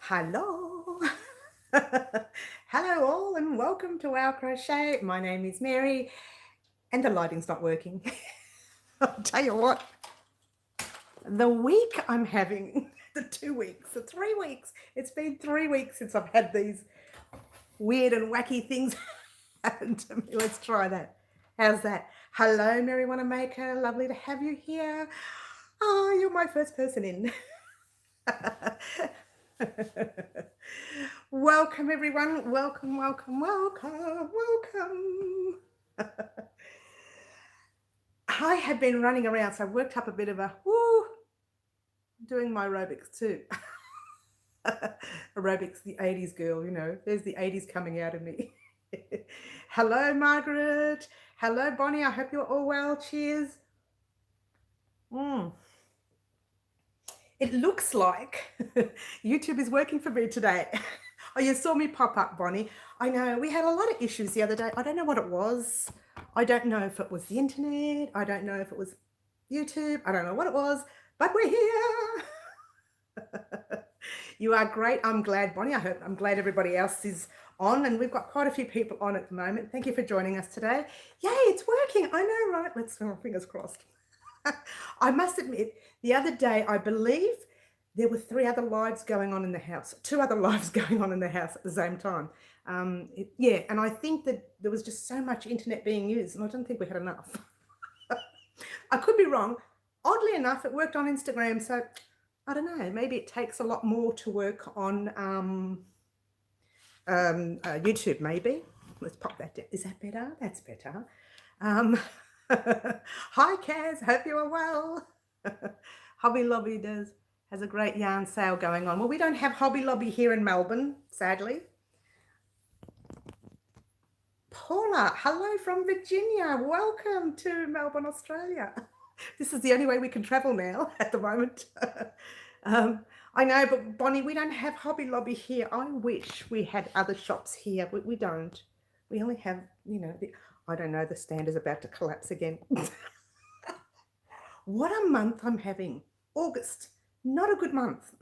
Hello. Hello all and welcome to our crochet. My name is Mary and the lighting's not working. I'll tell you what, the week I'm having, the 2 weeks, the 3 weeks, it's been 3 weeks since I've had these weird and wacky things happen to me. Let's try that. How's that? Hello, Mary Wanamaker. Lovely to have you here. Oh, you're my first person in. Welcome everyone. Welcome, welcome, welcome, welcome. I have been running around, so I've worked up a bit of a woo, doing my aerobics too. Aerobics, the 80s girl, you know, there's the 80s coming out of me. Hello, Margaret. Hello, Bonnie. I hope you're all well. Cheers. It looks like YouTube is working for me today. Oh, you saw me pop up, Bonnie. I know we had a lot of issues the other day. I don't know what it was. I don't know if it was the internet. I don't know if it was YouTube. I don't know what it was, but we're here. You are great. I'm glad, Bonnie. I'm glad everybody else is on, and we've got quite a few people on at the moment. Thank you for joining us today. Yay, it's working. I know, right? Let's fingers crossed. I must admit, the other day, I believe there were 3 other lives going on in the house, 2 other lives going on in the house at the same time. Yeah, and I think that there was just so much internet being used, and I don't think we had enough. I could be wrong. Oddly enough, it worked on Instagram, so I don't know. Maybe it takes a lot more to work on YouTube, maybe. Let's pop that down. Is that better? That's better. Hi, Kaz. Hope you are well. Hobby Lobby has a great yarn sale going on. Well, we don't have Hobby Lobby here in Melbourne, sadly. Paula, hello from Virginia. Welcome to Melbourne, Australia. This is the only way we can travel now at the moment. I know, but Bonnie, we don't have Hobby Lobby here. I wish we had other shops here, but we don't. We only have, you know, I don't know, the stand is about to collapse again. What a month I'm having. August, not a good month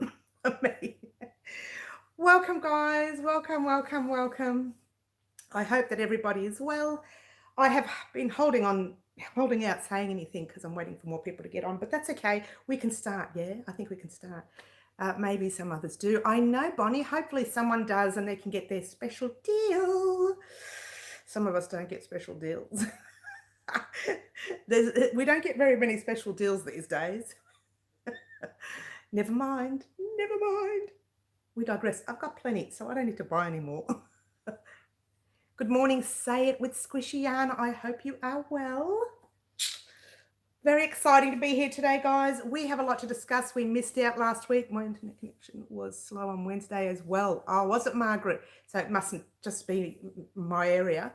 for me. Welcome, guys. Welcome, welcome, welcome. I hope that everybody is well. I have been holding out saying anything because I'm waiting for more people to get on, but that's okay. We can start, yeah? I think we can start. Maybe some others do. I know, Bonnie, hopefully someone does and they can get their special deal. Some of us don't get special deals. We don't get very many special deals these days. Never mind, never mind. We digress. I've got plenty, so I don't need to buy any more. Good morning, Say It with Squishy Yarn. I hope you are well. Very exciting to be here today, guys. We have a lot to discuss. We missed out last week. My internet connection was slow on Wednesday as well. Oh, was it, Margaret? So it mustn't just be my area.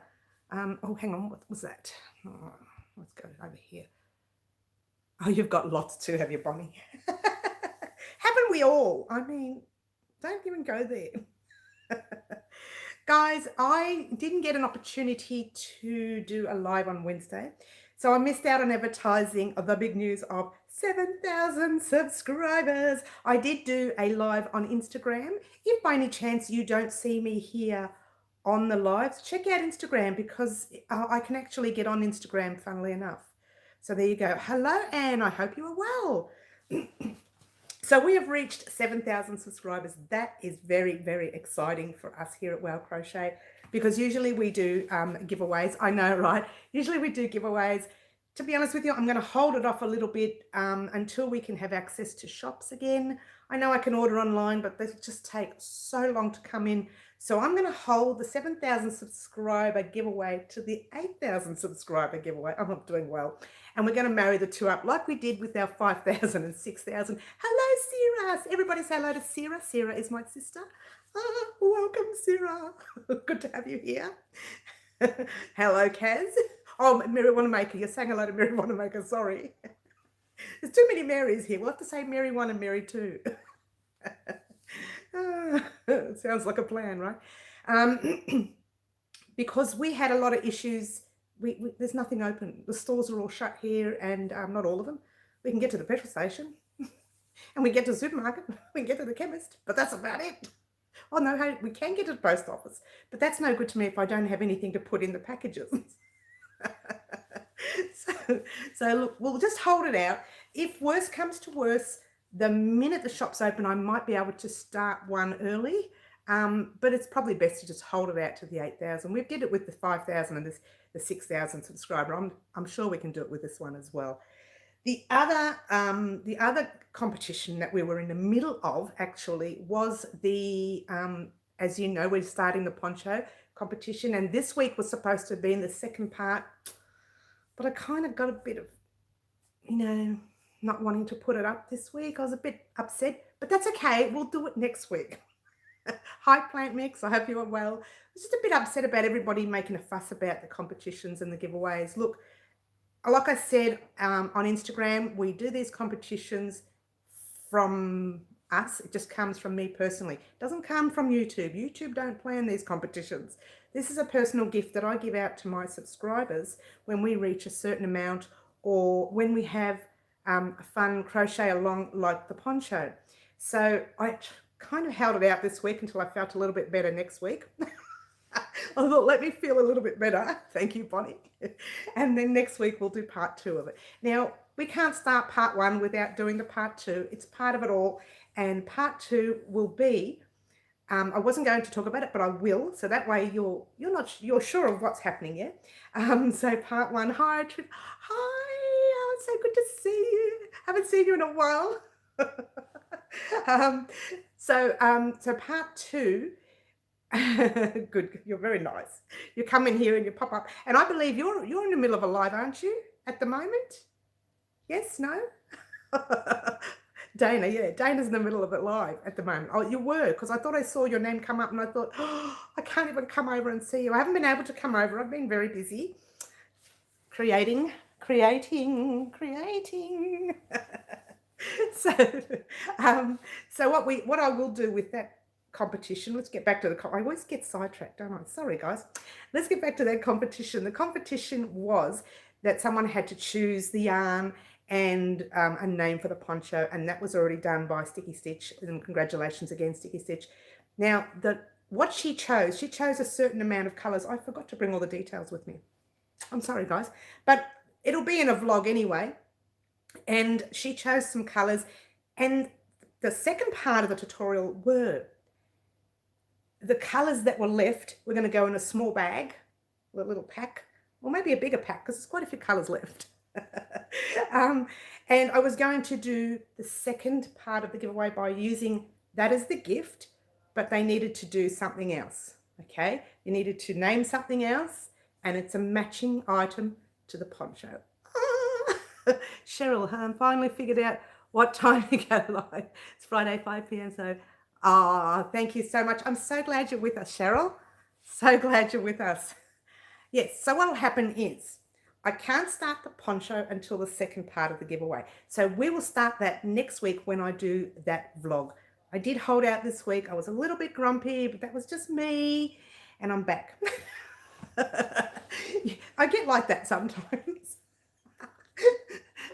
Oh, hang on. What was that? Oh, let's go over here. Oh, you've got lots too, have you, Bonnie? Haven't we all? I mean, don't even go there. Guys, I didn't get an opportunity to do a live on Wednesday. So I missed out on advertising the big news of 7,000 subscribers. I did do a live on Instagram. If by any chance you don't see me here on the lives, check out Instagram because I can actually get on Instagram, funnily enough. So there you go. Hello, Anne. I hope you are well. So we have reached 7,000 subscribers. That is very, very exciting for us here at Wow Crochet because usually we do giveaways. I know, right? Usually we do giveaways. To be honest with you, I'm going to hold it off a little bit until we can have access to shops again. I know I can order online, but they just take so long to come in. So I'm going to hold the 7,000 subscriber giveaway to the 8,000 subscriber giveaway. I'm not doing well. And we're going to marry the two up like we did with our 5,000 and 6,000. Hello, Sarah. Everybody say hello to Sarah. Sarah is my sister. Welcome, Sarah. Good to have you here. Hello, Kaz. Oh, Mary Wanamaker. You're saying hello to Mary Wanamaker. Sorry. There's too many Marys here. We'll have to say Mary 1 and Mary 2. Sounds like a plan, right? Because we had a lot of issues. There's nothing open. The stores are all shut here, and not all of them. We can get to the petrol station, and we get to the supermarket, we can get to the chemist, but that's about it. Oh no, hey, we can get to the post office, but that's no good to me if I don't have anything to put in the packages. so, so look, we'll just hold it out. If worse comes to worse, the minute the shop's open, I might be able to start one early. But it's probably best to just hold it out to the 8,000. We did it with the 5,000 and the 6,000 subscriber. I'm sure we can do it with this one as well. The other competition that we were in the middle of actually was the, as you know, we're starting the poncho competition, and this week was supposed to be in the second part, but I kind of got a bit of, not wanting to put it up this week. I was a bit upset, but that's okay. We'll do it next week. Hi, Plant Mix. I hope you are well. I was just a bit upset about everybody making a fuss about the competitions and the giveaways. Look, like I said on Instagram, we do these competitions from us. It just comes from me personally. It doesn't come from YouTube. YouTube don't plan these competitions. This is a personal gift that I give out to my subscribers when we reach a certain amount, or when we have a fun crochet along like the poncho. So I kind of held it out this week until I felt a little bit better next week. I thought, let me feel a little bit better. Thank you, Bonnie. And then next week we'll do part 2 of it. Now, we can't start part 1 without doing the part 2. It's part of it all. And part 2 will be, I wasn't going to talk about it, but I will. So that way you're sure of what's happening, yeah? So part 1, hi, oh, it's so good to see you. Haven't seen you in a while. So part 2, good, you're very nice. You come in here and you pop up, and I believe you're in the middle of a live, aren't you, at the moment? Yes, no? Dana, yeah, Dana's in the middle of it live at the moment. Oh, you were, because I thought I saw your name come up, and I thought, oh, I can't even come over and see you. I haven't been able to come over. I've been very busy creating. So what I will do with that competition, let's get back to I always get sidetracked, don't I? Sorry, guys. Let's get back to that competition. The competition was that someone had to choose the yarn and a name for the poncho, and that was already done by Sticky Stitch, and congratulations again, Sticky Stitch. Now, what she chose a certain amount of colors. I forgot to bring all the details with me. I'm sorry, guys, but it'll be in a vlog anyway. And she chose some colors, and the second part of the tutorial were the colors that were left. We're going to go in a small bag, a little pack, or maybe a bigger pack, because there's quite a few colors left. And I was going to do the second part of the giveaway by using that as the gift, but they needed to do something else. Okay, you needed to name something else, and it's a matching item to the poncho. Cheryl, finally figured out what time to go live. It's Friday, 5 p.m. So, thank you so much. I'm so glad you're with us, Cheryl. So glad you're with us. Yes, so what will happen is I can't start the poncho until the second part of the giveaway. So we will start that next week when I do that vlog. I did hold out this week. I was a little bit grumpy, but that was just me, and I'm back. I get like that sometimes.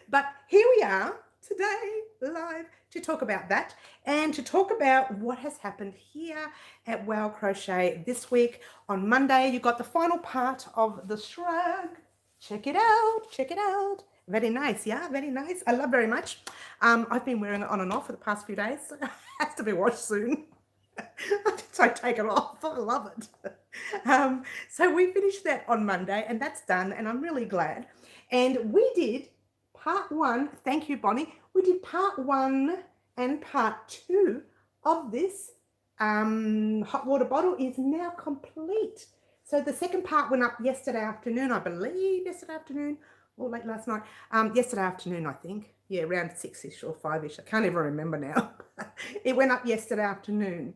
But here we are today live to talk about that, and to talk about what has happened here at Wow Crochet this week. On Monday, you got the final part of the shrug. Check it out. Very nice, yeah, very nice. I love very much. I've been wearing it on and off for the past few days, so it has to be washed soon. So I take it off. I love it. So we finished that on Monday, and that's done, and I'm really glad. And we did part 1. Thank you, Bonnie. We did part 1 and part 2 of this hot water bottle is now complete. So the second part went up yesterday afternoon, I believe, yesterday afternoon, or late last night. Yesterday afternoon, I think. Yeah, around 6-ish or 5-ish. I can't even remember now. It went up yesterday afternoon.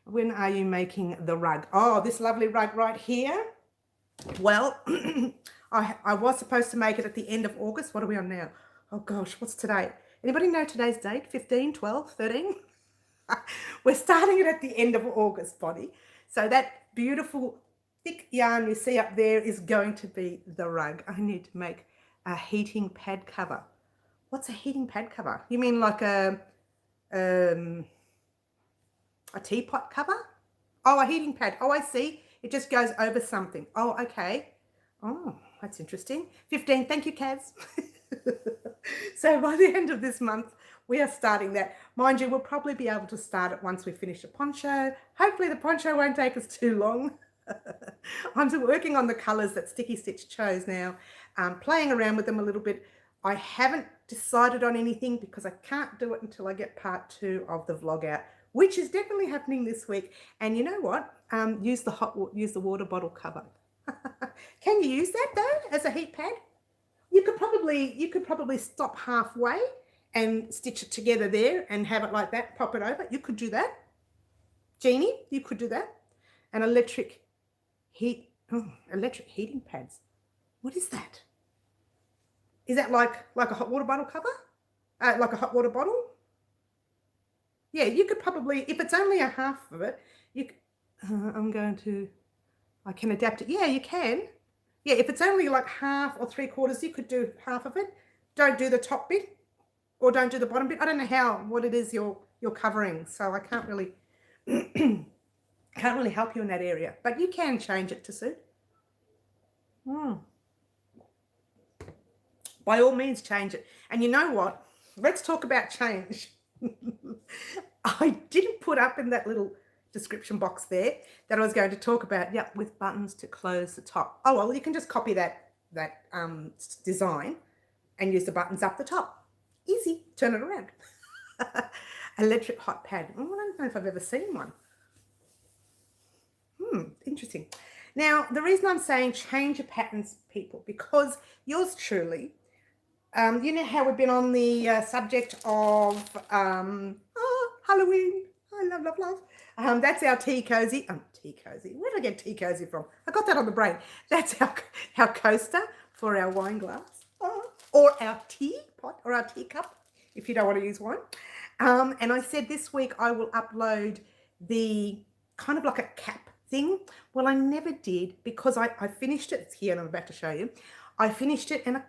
When are you making the rug? Oh, this lovely rug right here. Well, I was supposed to make it at the end of August. What are we on now? Oh gosh, what's today? Anybody know today's date? 15, 12, 13? We're starting it at the end of August, Bonnie. So that beautiful thick yarn you see up there is going to be the rug. I need to make a heating pad cover. What's a heating pad cover? You mean like a A teapot cover? Oh, a heating pad. Oh, I see. It just goes over something. Oh, okay. Oh, that's interesting. 15. Thank you, Kaz. So by the end of this month, we are starting that. Mind you, we'll probably be able to start it once we finish the poncho. Hopefully the poncho won't take us too long. I'm working on the colours that Sticky Stitch chose now, playing around with them a little bit. I haven't decided on anything because I can't do it until I get part 2 of the vlog out, which is definitely happening this week. And you know what? Use the water bottle cover. Can you use that though as a heat pad? You could probably stop halfway and stitch it together there and have it like that, pop it over. You could do that. Jeannie, you could do that. An electric heating pads. What is that? Is that like a hot water bottle cover? Like a hot water bottle? Yeah, you could probably, if it's only a half of it, I can adapt it. Yeah, you can. Yeah, if it's only like half or 3/4, you could do half of it. Don't do the top bit or don't do the bottom bit. I don't know what it is you're covering, so I can't really help you in that area. But you can change it to suit. By all means, change it. And you know what? Let's talk about change. I didn't put up in that little description box there that I was going to talk about, with buttons to close the top. Oh, well, you can just copy that design and use the buttons up the top. Easy. Turn it around. Electric hot pad. Oh, I don't know if I've ever seen one. Interesting. Now, the reason I'm saying change your patterns, people, because yours truly, you know how we've been on the subject of Halloween. I love. That's our tea cozy. Tea cozy. Where did I get tea cozy from? I got that on the brain. That's our coaster for our wine glass, or our teapot, or our teacup, if you don't want to use wine. And I said this week I will upload the kind of like a cap thing. Well, I never did because I finished it. It's here and I'm about to show you. I finished it and I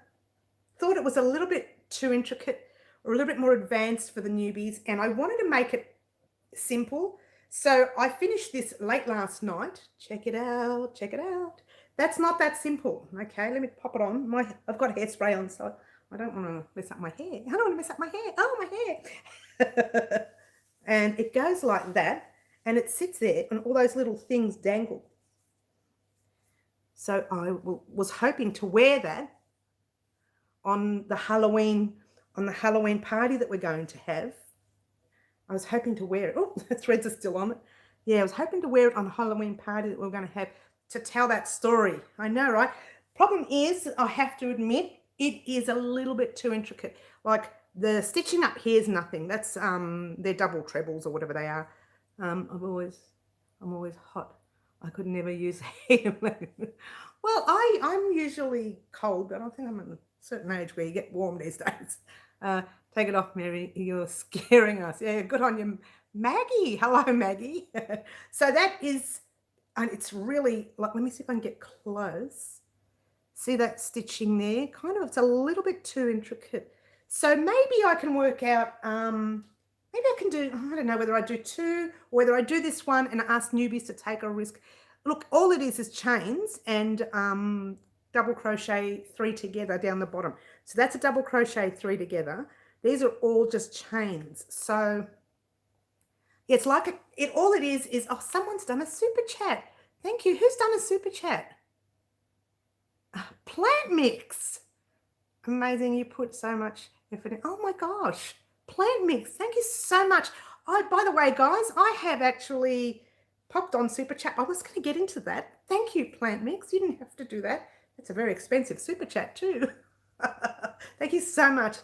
thought it was a little bit too intricate or a little bit more advanced for the newbies, and I wanted to make it simple. So I finished this late last night. Check it out. That's not that simple. Okay, let me pop it on. I've got hairspray on, so I don't want to mess up my hair. Oh, my hair. And it goes like that, and it sits there, and all those little things dangle. So I was hoping to wear that on the Halloween party that we're going to have. I was hoping to wear it. Oh, the threads are still on it. Yeah, I was hoping to wear it on the Halloween party that we're going to have to tell that story. I know, right? Problem is, I have to admit, it is a little bit too intricate. Like the stitching up here is nothing. That's they're double trebles or whatever they are. I'm always hot. I could never use hair. Well, I'm usually cold, but I think I'm at a certain age where you get warm these days. Take it off, Mary. You're scaring us. Yeah, good on you, Maggie. Hello, Maggie. So that is, and it's really, like, let me see if I can get close. See that stitching there? Kind of, it's a little bit too intricate. So maybe I can work out, maybe I can do, I don't know whether I do 2 or whether I do this one and ask newbies to take a risk. Look, all it is chains and double crochet 3 together down the bottom. So that's a double crochet 3 together. These are all just chains. So it's like all it is, oh, someone's done a super chat. Thank you. Who's done a super chat? Plant Mix. Amazing. You put so much effort in. Oh my gosh. Plant Mix. Thank you so much. By the way, guys, I have actually popped on super chat. I was going to get into that. Thank you, Plant Mix. You didn't have to do that. It's a very expensive super chat too. Thank you so much,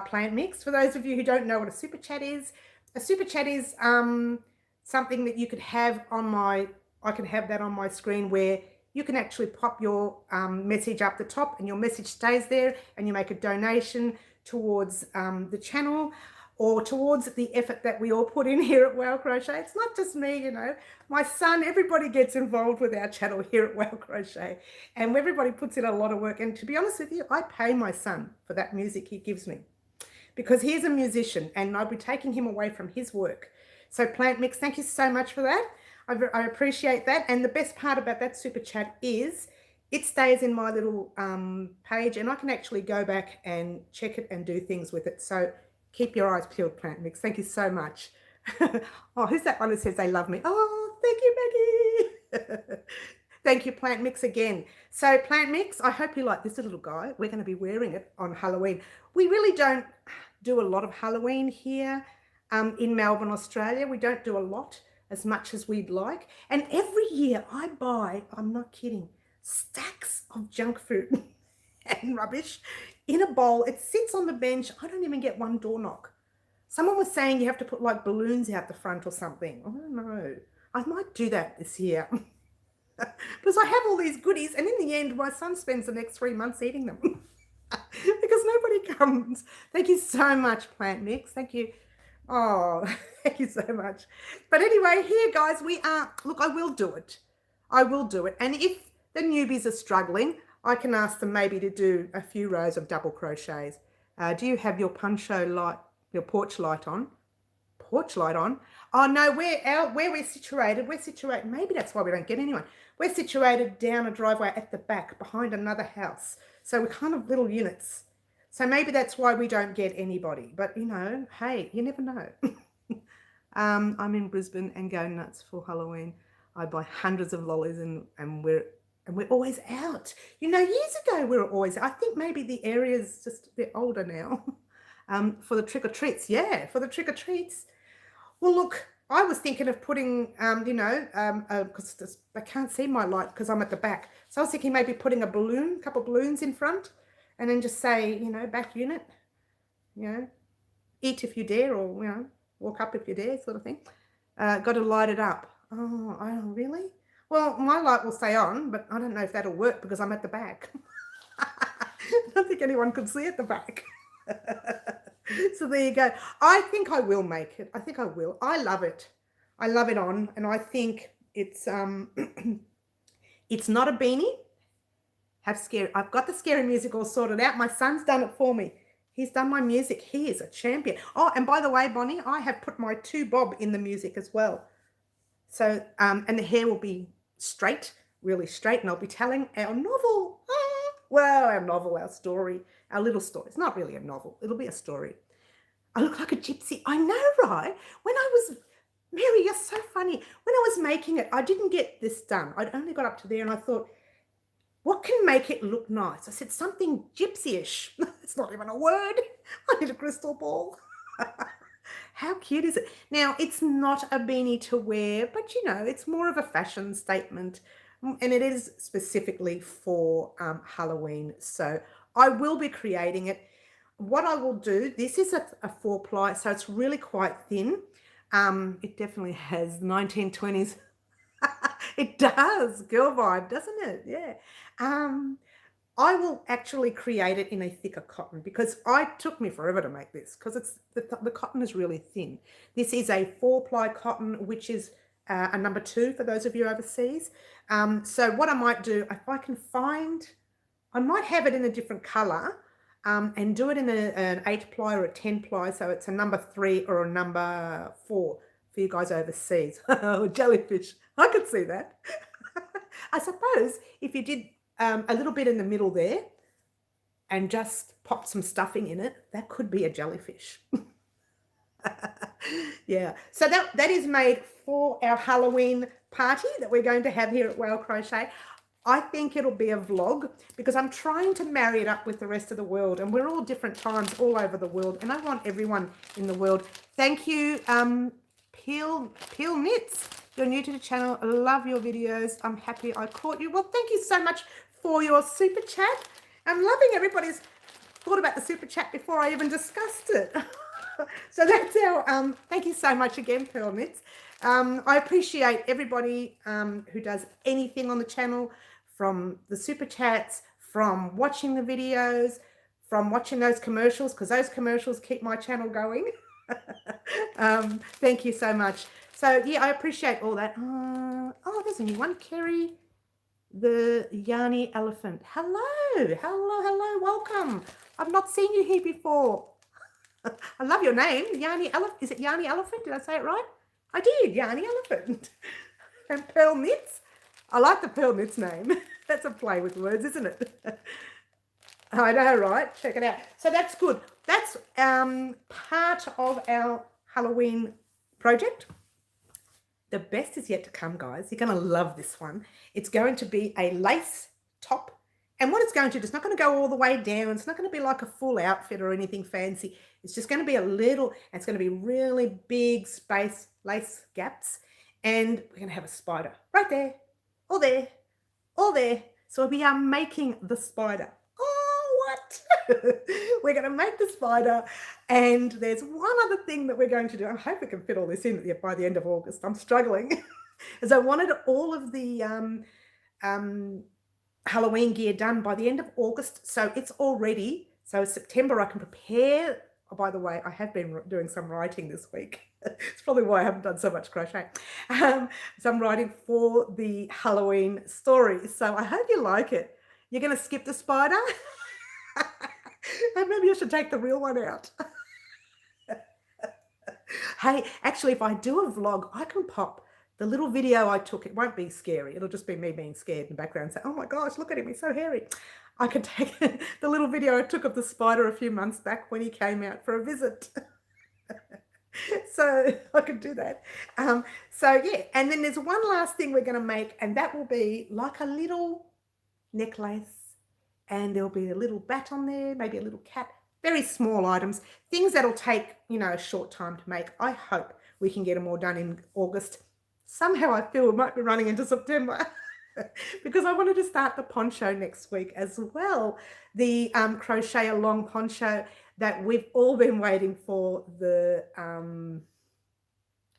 Plant Mix. For those of you who don't know what a super chat is something that you could have on I can have that on my screen where you can actually pop your message up the top and your message stays there and you make a donation towards the channel or towards the effort that we all put in here at Wow Crochet. It's not just me, you know. My son, everybody gets involved with our channel here at Wow Crochet, and everybody puts in a lot of work. And to be honest with you, I pay my son for that music he gives me because he's a musician and I'd be taking him away from his work So Plant Mix, thank you so much for that. I appreciate that. And the best part about that super chat is it stays in my little page, and I can actually go back and check it and do things with it. So keep your eyes peeled, Plant Mix. Thank you so much. Oh, who's that one that says they love me? Oh, thank you, Maggie. Thank you, Plant Mix, again. So Plant Mix, I hope you like this little guy. We're going to be wearing it on Halloween. We really don't do a lot of Halloween here in Melbourne, Australia. We don't do a lot, as much as we'd like. And every year I buy, I'm not kidding, stacks of junk food and rubbish in a bowl. It sits on the bench. I don't even get one door knock. Someone was saying you have to put like balloons out the front or something. I don't know. I might do that this year. Because I have all these goodies, and in the end, my son spends the next 3 months eating them because nobody comes. Thank you so much, Plant Mix. Thank you. Oh, thank you so much. But anyway, here, guys, we are. Look, I will do it. I will do it. And if the newbies are struggling, I can ask them maybe to do a few rows of double crochets. Do you have your poncho light, your porch light on? Porch light on? Oh no, where we're situated, maybe that's why we don't get anyone. We're situated down a driveway at the back behind another house. So we're kind of little units. So maybe that's why we don't get anybody. But you know, hey, you never know. I'm in Brisbane and go nuts for Halloween. I buy hundreds of lollies and we're always out. You know, years ago we were always, I think maybe the area's just, they're older now. For the trick-or-treats, yeah, for the trick-or-treats. Well, look, I was thinking of putting, because I can't see my light because I'm at the back. So I was thinking maybe putting a couple balloons in front, and then just say, you know, back unit, you know, eat if you dare, or, you know, walk up if you dare, sort of thing. Got to light it up. Oh, really? Well, my light will stay on, but I don't know if that'll work because I'm at the back. I don't think anyone could see at the back. So there you go. I think I will make it. I think I will. I love it. I love it on, and I think it's it's not a beanie. I've got the scary music all sorted out. My son's done it for me. He's done my music. He is a champion. Oh, and by the way, Bonnie, I have put my 2 bob in the music as well. So and the hair will be straight, really straight, and I'll be telling our novel. Our story, our little story. It's not really a novel. It'll be a story. I look like a gypsy. I know, right? Mary, you're so funny. When I was making it, I didn't get this done. I'd only got up to there and I thought, what can make it look nice? I said something gypsy-ish. It's not even a word. I need a crystal ball. How cute is it? Now, it's not a beanie to wear, but you know, it's more of a fashion statement. And it is specifically for Halloween. So I will be creating it. What I will do, this is a 4-ply, so it's really quite thin. It definitely has 1920s. It does, girl vibe, doesn't it? Yeah. I will actually create it in a thicker cotton because it took me forever to make this because it's the cotton is really thin. This is a 4-ply cotton, which is a number 2 for those of you overseas. So what I might do, if I can find, I might have it in a different color and do it in an 8-ply or a 10-ply. So it's a number 3 or a number 4 for you guys overseas. Jellyfish, I could see that. I suppose if you did a little bit in the middle there and just pop some stuffing in it, that could be a jellyfish. Yeah, so that is made for our Halloween party that we're going to have here at Whale Crochet. I think it'll be a vlog because I'm trying to marry it up with the rest of the world, and we're all different times all over the world, and I want everyone in the world. Thank you, Peel Knits. You're new to the channel. I love your videos. I'm happy I caught you. Well, thank you so much for your super chat. I'm loving everybody's thought about the super chat before I even discussed it. So that's our, thank you so much again, Pearl Knits. I appreciate everybody who does anything on the channel, from the super chats, from watching the videos, from watching those commercials, because those commercials keep my channel going. Thank you so much. So yeah, I appreciate all that. Oh, there's a new one, Kerry the Yarny Elephant. Hello, welcome. I've not seen you here before. I love your name, Yarny Elephant. Is it Yarny Elephant? Did I say it right? I did, Yarny Elephant. And Pearl Knits. I like the Pearl Knits name. That's a play with words, isn't it? I know, right? Check it out. So that's good. That's part of our Halloween project. The best is yet to come, guys. You're going to love this one. It's going to be a lace top. And what it's going to do, it's not going to go all the way down. It's not going to be like a full outfit or anything fancy. It's just going to be a little, it's going to be really big space lace gaps. And we're going to have a spider right there, all there, all there. So we are making the spider. Oh, what? We're going to make the spider. And there's one other thing that we're going to do. I hope we can fit all this in by the end of August. I'm struggling. As I wanted all of the Halloween gear done by the end of August. So it's all ready. So September I can prepare. Oh, by the way, I have been doing some writing this week. It's probably why I haven't done so much crochet. So I'm writing for the Halloween story. So I hope you like it. You're going to skip the spider? And maybe I should take the real one out. Hey, actually, if I do a vlog, I can pop the little video I took. It won't be scary. It'll just be me being scared in the background and say, oh my gosh, look at him. He's so hairy. I could take the little video I took of the spider a few months back when he came out for a visit. So I could do that. So yeah, and then there's one last thing we're going to make, and that will be like a little necklace, and there'll be a little bat on there, maybe a little cat, very small items, things that'll take, a short time to make. I hope we can get them all done in August. Somehow I feel we might be running into September because I wanted to start the poncho next week as well. The crochet along poncho that we've all been waiting for, the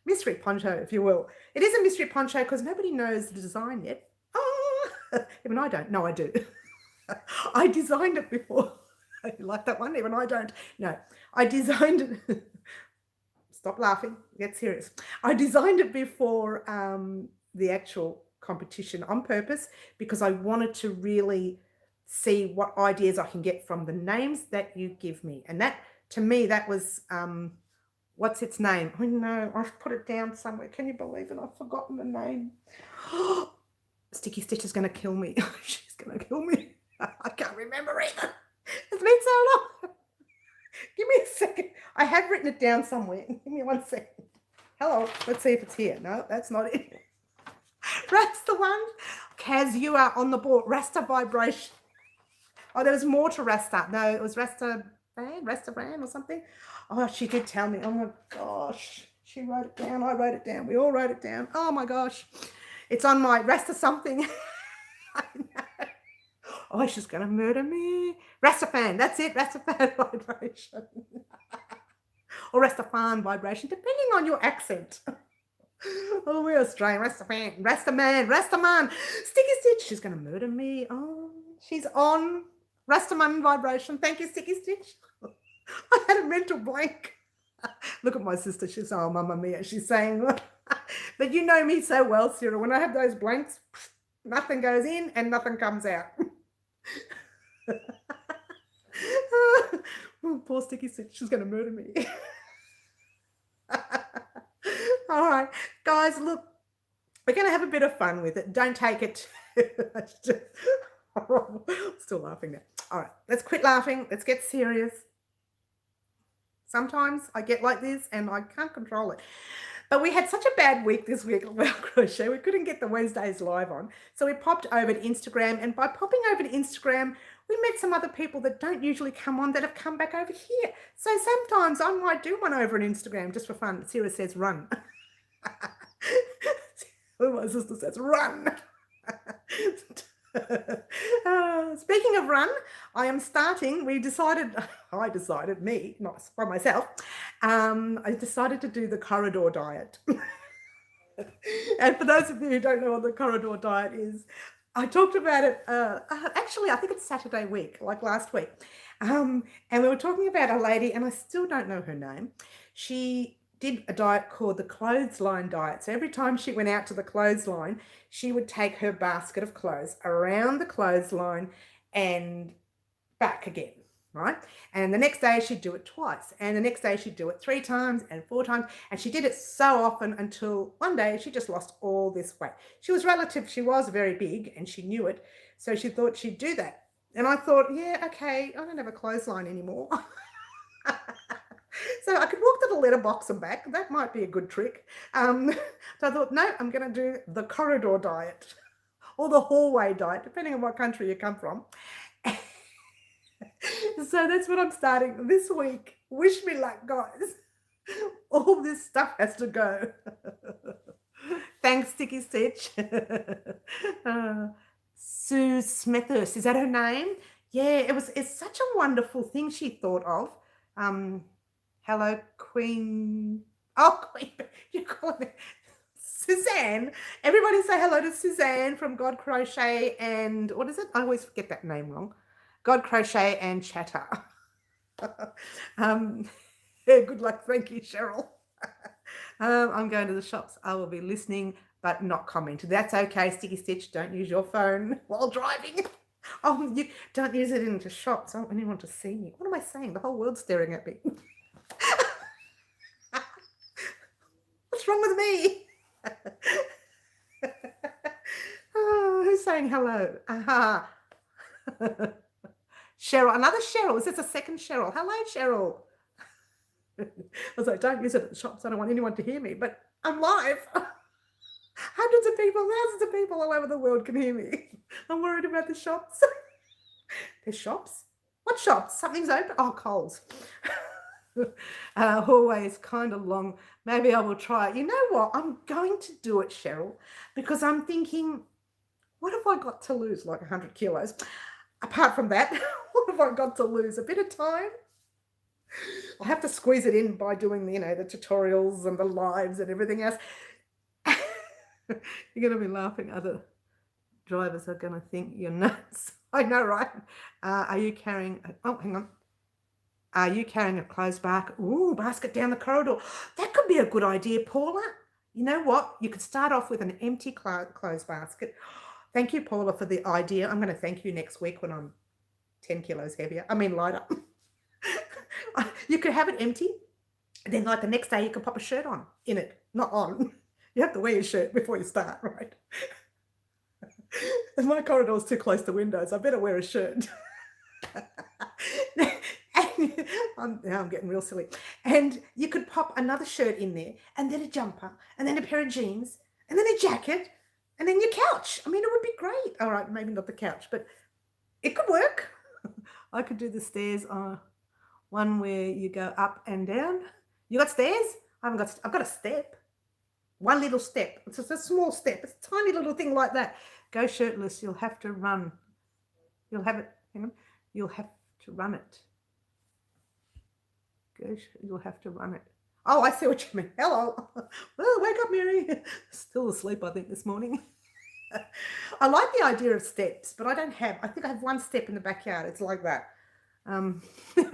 mystery poncho, if you will. It is a mystery poncho because nobody knows the design yet. Oh, even I don't. No, I do. I designed it before. You like that one? Even I don't. No, I designed it. Stop laughing. Get serious. I designed it before the actual competition on purpose because I wanted to really see what ideas I can get from the names that you give me. And that, to me, that was, what's its name? Oh no, I've put it down somewhere. Can you believe it? I've forgotten the name. Sticky Stitch is going to kill me. She's going to kill me. I can't remember either. It's been so long. Give me a second. I have written it down somewhere. Give me 1 second. Hello. Let's see if it's here. No, that's not it. That's the one. Kaz, you are on the board. Rasta Vibration. Oh, there was more to Rasta. No, it was Rasta Brand or something. Oh, she did tell me. Oh my gosh. She wrote it down. I wrote it down. We all wrote it down. Oh my gosh. It's on my Rasta something. I know. Oh, she's going to murder me. Rastafan. That's it. Rastafan Vibration. Or Rastafan Vibration, depending on your accent. Oh, we're Australian. Rastafan. Rastaman. Rastaman. Sticky Stitch. She's going to murder me. Oh, she's on Rastaman Vibration. Thank you, Sticky Stitch. I had a mental blank. Look at my sister. She's, oh, Mamma Mia. She's saying, but you know me so well, Sarah. When I have those blanks, nothing goes in and nothing comes out. Oh, poor Sticky Stitch. She's going to murder me. All right, guys, look, we're going to have a bit of fun with it. Don't take it. Still laughing now. All right, let's quit laughing. Let's get serious. Sometimes I get like this and I can't control it. But we had such a bad week this week about crochet. We couldn't get the Wednesdays live on. So we popped over to Instagram. And by popping over to Instagram, we met some other people that don't usually come on that have come back over here. So sometimes I might do one over on Instagram just for fun. Sarah says run. My sister says run. Speaking of run, I am starting. I decided, me, not by myself. I decided to do the corridor diet. And for those of you who don't know what the corridor diet is, I talked about it, actually, I think it's Saturday week, like last week. And we were talking about a lady, and I still don't know her name. She did a diet called the Clothesline Diet. So every time she went out to the clothesline, she would take her basket of clothes around the clothesline and back again. right? And the next day she'd do it twice, and the next day she'd do it 3 times and 4 times, and she did it so often until one day she just lost all this weight. She was very big, and she knew it, so she thought she'd do that. And I thought, yeah, okay, I don't have a clothesline anymore. So I could walk to the letterbox and back. That might be a good trick. So I thought, no, I'm going to do the corridor diet or the hallway diet, depending on what country you come from. So that's what I'm starting this week. Wish me luck, guys. All this stuff has to go. Thanks, Sticky Stitch. Sue Smithers, is that her name? Yeah, it's such a wonderful thing she thought of. Hello, Queen. Oh, Queen, you call it Suzanne. Everybody say hello to Suzanne from God Crochet and what is it? I always get that name wrong. God Crochet and Chatter. Yeah, good luck. Thank you, Cheryl. I'm going to the shops. I will be listening but not commenting. That's okay, Sticky Stitch. Don't use your phone while driving. Oh, you don't use it in the shops. I don't want anyone to see me. What am I saying? The whole world's staring at me. What's wrong with me? Oh, who's saying hello? Aha. Cheryl, another Cheryl. Is this a second Cheryl? Hello, Cheryl. I was like, don't use it at the shops. I don't want anyone to hear me, but I'm live. Hundreds of people, thousands of people all over the world can hear me. I'm worried about the shops. There's shops? What shops? Something's open? Oh, Coles. Hallway is kind of long. Maybe I will try it. You know what? I'm going to do it, Cheryl, because I'm thinking, what have I got to lose? Like 100 kilos. Apart from that, what have I got to lose? A bit of time? I'll have to squeeze it in by doing, the tutorials and the lives and everything else. You're going to be laughing. Other drivers are going to think you're nuts. I know, right? Are you carrying... Oh, hang on. Are you carrying a clothes basket down the corridor? That could be a good idea, Paula. You know what? You could start off with an empty clothes basket. Thank you, Paula, for the idea. I'm going to thank you next week when I'm 10 kilos heavier. I mean, lighter. You could have it empty. And then, like, the next day, you can pop a shirt on in it. Not on. You have to wear your shirt before you start, right? And my corridor's too close to windows. I better wear a shirt. Now I'm getting real silly. And you could pop another shirt in there, and then a jumper, and then a pair of jeans, and then a jacket, and then your couch. I mean, it would be great. All right, maybe not the couch, but it could work. I could do the stairs one where you go up and down. You got stairs? I've got a step. One little step. It's just a small step. It's a tiny little thing like that. Go shirtless. You'll have to run. You'll have it. Hang on. You'll have to run it. You'll have to run it. Oh, I see what you mean. Hello. Well, wake up, Mary. Still asleep, I think, this morning. I like the idea of steps, but I think I have one step in the backyard. It's like that.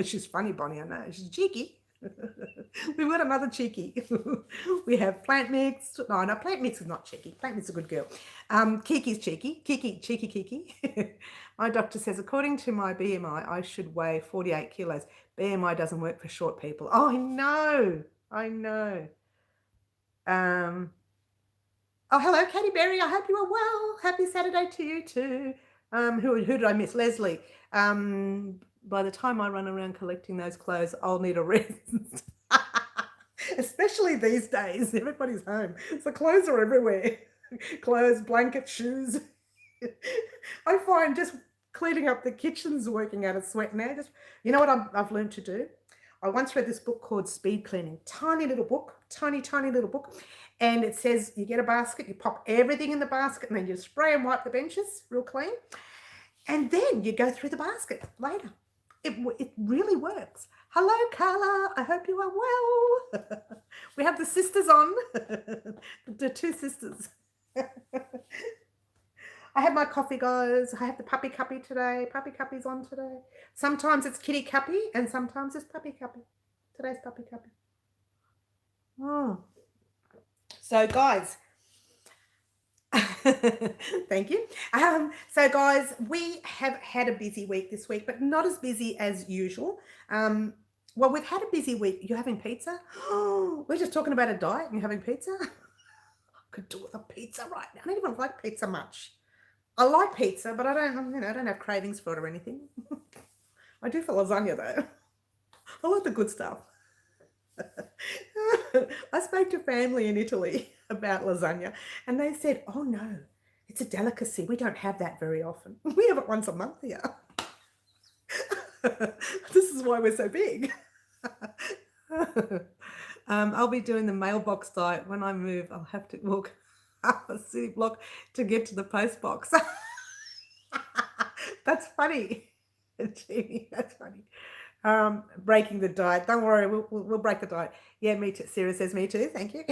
She's funny, Bonnie, I know. She's cheeky. We've got another cheeky. We have Plant Mix. No, Plant Mix is not cheeky. Plant Mix is a good girl. Kiki's cheeky. Kiki. My doctor says, according to my BMI, I should weigh 48 kilos. BMI doesn't work for short people. Oh, I know. Oh, hello, Katie Berry. I hope you are well. Happy Saturday to you too. Who did I miss? Leslie. By the time I run around collecting those clothes, I'll need a rest. Especially these days. Everybody's home. So clothes are everywhere. Clothes, blankets, shoes. I find just cleaning up the kitchen's working out a sweat now. You know what I've learned to do? I once read this book called Speed Cleaning. Tiny little book. Tiny little book. And it says you get a basket, you pop everything in the basket, and then you spray and wipe the benches real clean. And then you go through the basket later. It really works. Hello, Carla. I hope you are well. We have the sisters on. The two sisters. I have my coffee, guys. I have the puppy cuppy today. Puppy cuppy's on today. Sometimes it's kitty cuppy, and sometimes it's puppy cuppy. Today's puppy cuppy. Oh. So, guys, Thank you. So guys, we have had a busy week this week, but not as busy as usual. Well, we've had a busy week. You're having pizza? We're just talking about a diet and you're having pizza? I could do with a pizza right now. I don't even like pizza much. I like pizza, but I don't have cravings for it or anything. I do for lasagna though. I like the good stuff. I spoke to family in Italy about lasagna and they said, oh no, it's a delicacy. We don't have that very often. We have it once a month here. This is why we're so big. I'll be doing the mailbox diet. When I move, I'll have to walk up a city block to get to the post box. That's funny. Jeannie, that's funny. Breaking the diet. Don't worry, we'll break the diet. Yeah, me too. Sarah says me too. Thank you.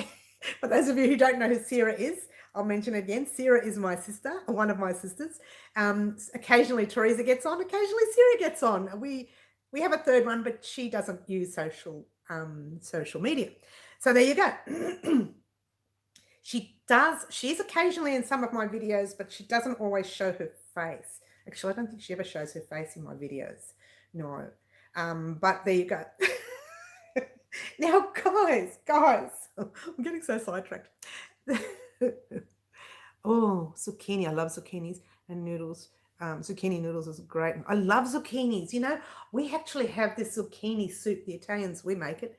For those of you who don't know who Sarah is, I'll mention it again. Sarah is my sister, one of my sisters. Occasionally Teresa gets on. Occasionally Sarah gets on. We have a third one, but she doesn't use social media. So there you go. She's occasionally in some of my videos, but she doesn't always show her face. Actually, I don't think she ever shows her face in my videos. No. But there you go. Now, guys, I'm getting so sidetracked. Oh, zucchini. I love zucchinis and noodles. Zucchini noodles is great. I love zucchinis. You know, we actually have this zucchini soup. The Italians, we make it.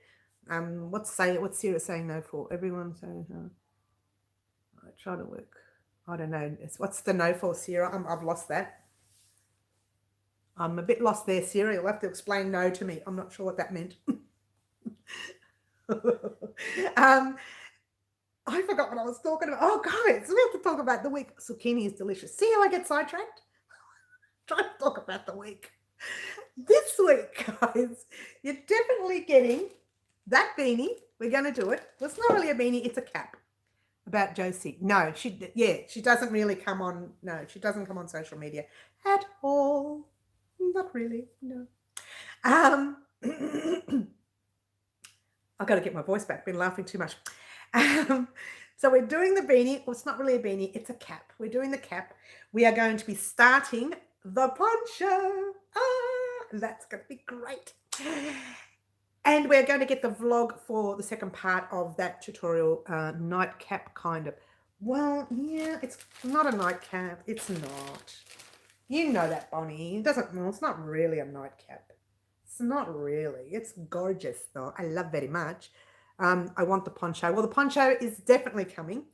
What's Sarah saying no for? Everyone saying no. I try to work. I don't know. What's the no for, Sarah? I've lost that. I'm a bit lost there, Sarah. You'll have to explain no to me. I'm not sure what that meant. I forgot what I was talking about. Oh, guys, we have to talk about the week. Zucchini is delicious. See how I get sidetracked? Try to talk about the week. This week, guys, you're definitely getting that beanie. We're going to do it. Well, it's not really a beanie. It's a cap. About Josie. No, she doesn't really come on. No, she doesn't come on social media at all. Not really, no. I've got to get my voice back. Been laughing too much. So we're doing the beanie. Well, it's not really a beanie. It's a cap. We're doing the cap. We are going to be starting the poncho. That's going to be great. And we're going to get the vlog for the second part of that tutorial, nightcap kind of. Well, yeah, it's not a nightcap. It's not. You know that, Bonnie. It's not really a nightcap. It's not really. It's gorgeous, though. I love very much. I want the poncho. Well, the poncho is definitely coming.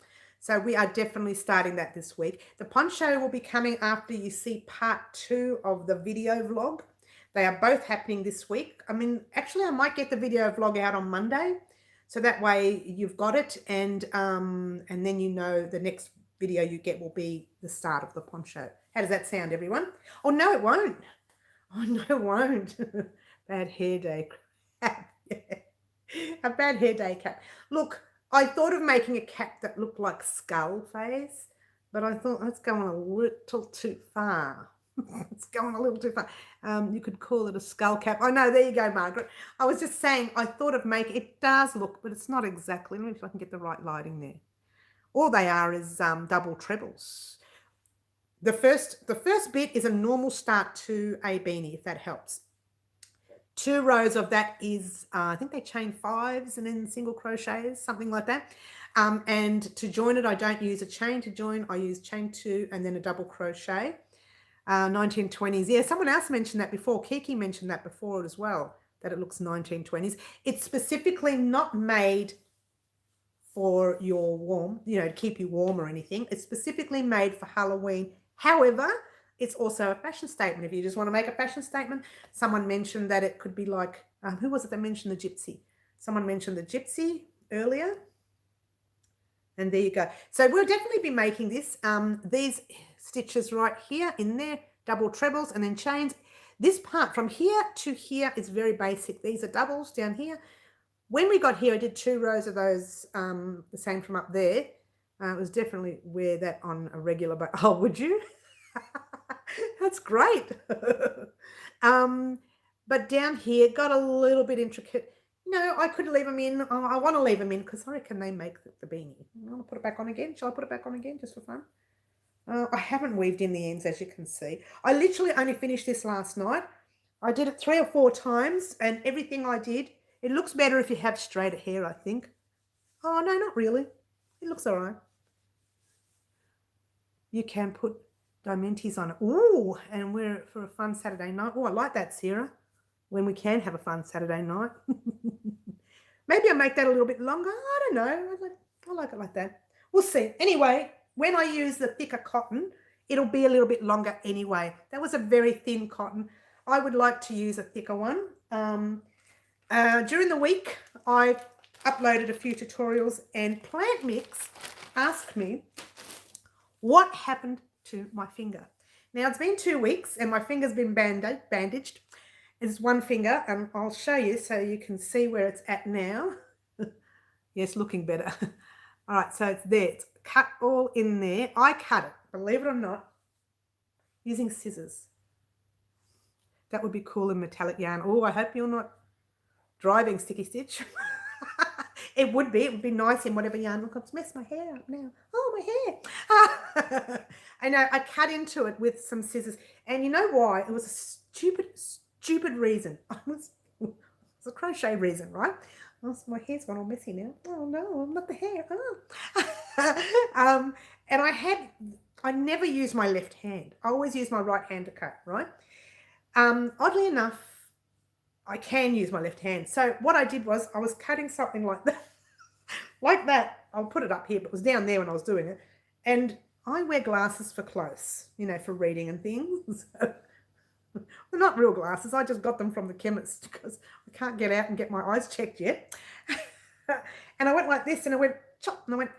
So we are definitely starting that this week. The poncho will be coming after you see part 2 of the video vlog. They are both happening this week. I mean, actually, I might get the video vlog out on Monday. So that way you've got it. And then you know the next video you get will be the start of the poncho. How does that sound, everyone? Oh, no, it won't. Oh, no, it won't. Bad hair day. Yeah. A bad hair day cap. Look, I thought of making a cap that looked like skull face, but I thought that's going a little too far. It's going a little too far. You could call it a skull cap. Oh, no, there you go, Margaret. I was just saying, I thought of making, it does look, but it's not exactly. Let me see if I can get the right lighting there. All they are is double trebles. The first bit is a normal start to a beanie, if that helps. 2 rows of that is, I think they chain 5s and then single crochets, something like that. And to join it, I don't use a chain to join. I use chain 2 and then a double crochet. 1920s. Yeah, someone else mentioned that before. Kiki mentioned that before as well, that it looks 1920s. It's specifically not made for your warm, to keep you warm or anything. It's specifically made for Halloween. However, it's also a fashion statement. If you just want to make a fashion statement, someone mentioned that it could be like, who was it that mentioned the gypsy? Someone mentioned the gypsy earlier. And there you go. So we'll definitely be making this. These stitches right here in there, double trebles and then chains. This part from here to here is very basic. These are doubles down here. When we got here, I did 2 rows of those, the same from up there. It was definitely wear that on a regular basis. Oh, would you? That's great. But down here, got a little bit intricate. No, I could leave them in. I want to leave them in because I reckon they make the beanie. I want to put it back on again. Shall I put it back on again just for fun? I haven't weaved in the ends, as you can see. I literally only finished this last night. I did it 3 or 4 times, and everything I did, it looks better if you have straighter hair, I think. Oh, no, not really. It looks all right. You can put diamantes on it. Ooh, and wear it for a fun Saturday night. Oh, I like that, Sarah. When we can have a fun Saturday night. Maybe I'll make that a little bit longer. I don't know. I like it like that. We'll see. Anyway, when I use the thicker cotton, it'll be a little bit longer anyway. That was a very thin cotton. I would like to use a thicker one. During the week, I uploaded a few tutorials, and Plant Mix asked me what happened to my finger. Now, it's been 2 weeks and my finger's been bandaged. It's one finger, and I'll show you so you can see where it's at now. Yes, looking better. All right, so it's there. It's cut all in there. I cut it, believe it or not, using scissors. That would be cool in metallic yarn. Oh, I hope you're not driving sticky stitch. It would be nice in whatever yarn. Look, I've messed my hair up now. Oh, my hair. I know, I cut into it with some scissors. And you know why? It was a stupid reason. It's a crochet reason, right? Oh, so my hair's gone all messy now. Oh, no, not the hair. Oh. And I never use my left hand. I always use my right hand to cut, right? Oddly enough, I can use my left hand. So what I did was I was cutting something like that. Like that. I'll put it up here, but it was down there when I was doing it. And I wear glasses for close, you know, for reading and things. Well, not real glasses. I just got them from the chemist because I can't get out and get my eyes checked yet. And I went like this, and I went chop, and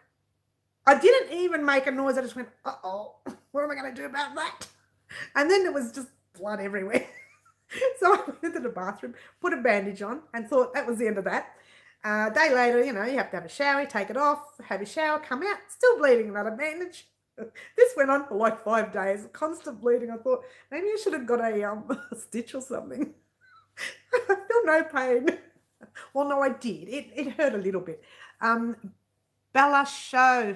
I didn't even make a noise. I just went, uh-oh, what am I going to do about that? And then there was just blood everywhere. So I went into the bathroom, put a bandage on, and thought that was the end of that. A day later, you know, you have to have a shower, take it off, have a shower, come out, still bleeding, another bandage. This went on for like 5 days, constant bleeding. I thought maybe I should have got a stitch or something. I feel no pain. Well, no, I did. It hurt a little bit. Bella Show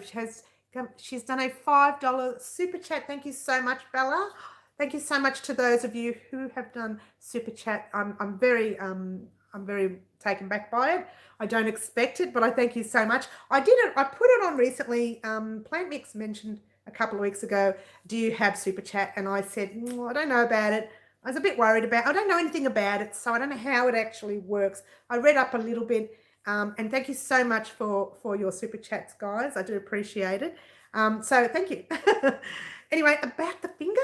she's done a $5 super chat. Thank you so much, Bella. Thank you so much to those of you who have done super chat. I'm very taken back by it. I don't expect it, but I thank you so much. I put it on recently. Plant Mix mentioned a couple of weeks ago, do you have super chat? And I said, I don't know about it. I was a bit worried about it. I don't know anything about it, so I don't know how it actually works. I read up a little bit, and thank you so much for your super chats, guys. I do appreciate it. So thank you. Anyway, about the finger,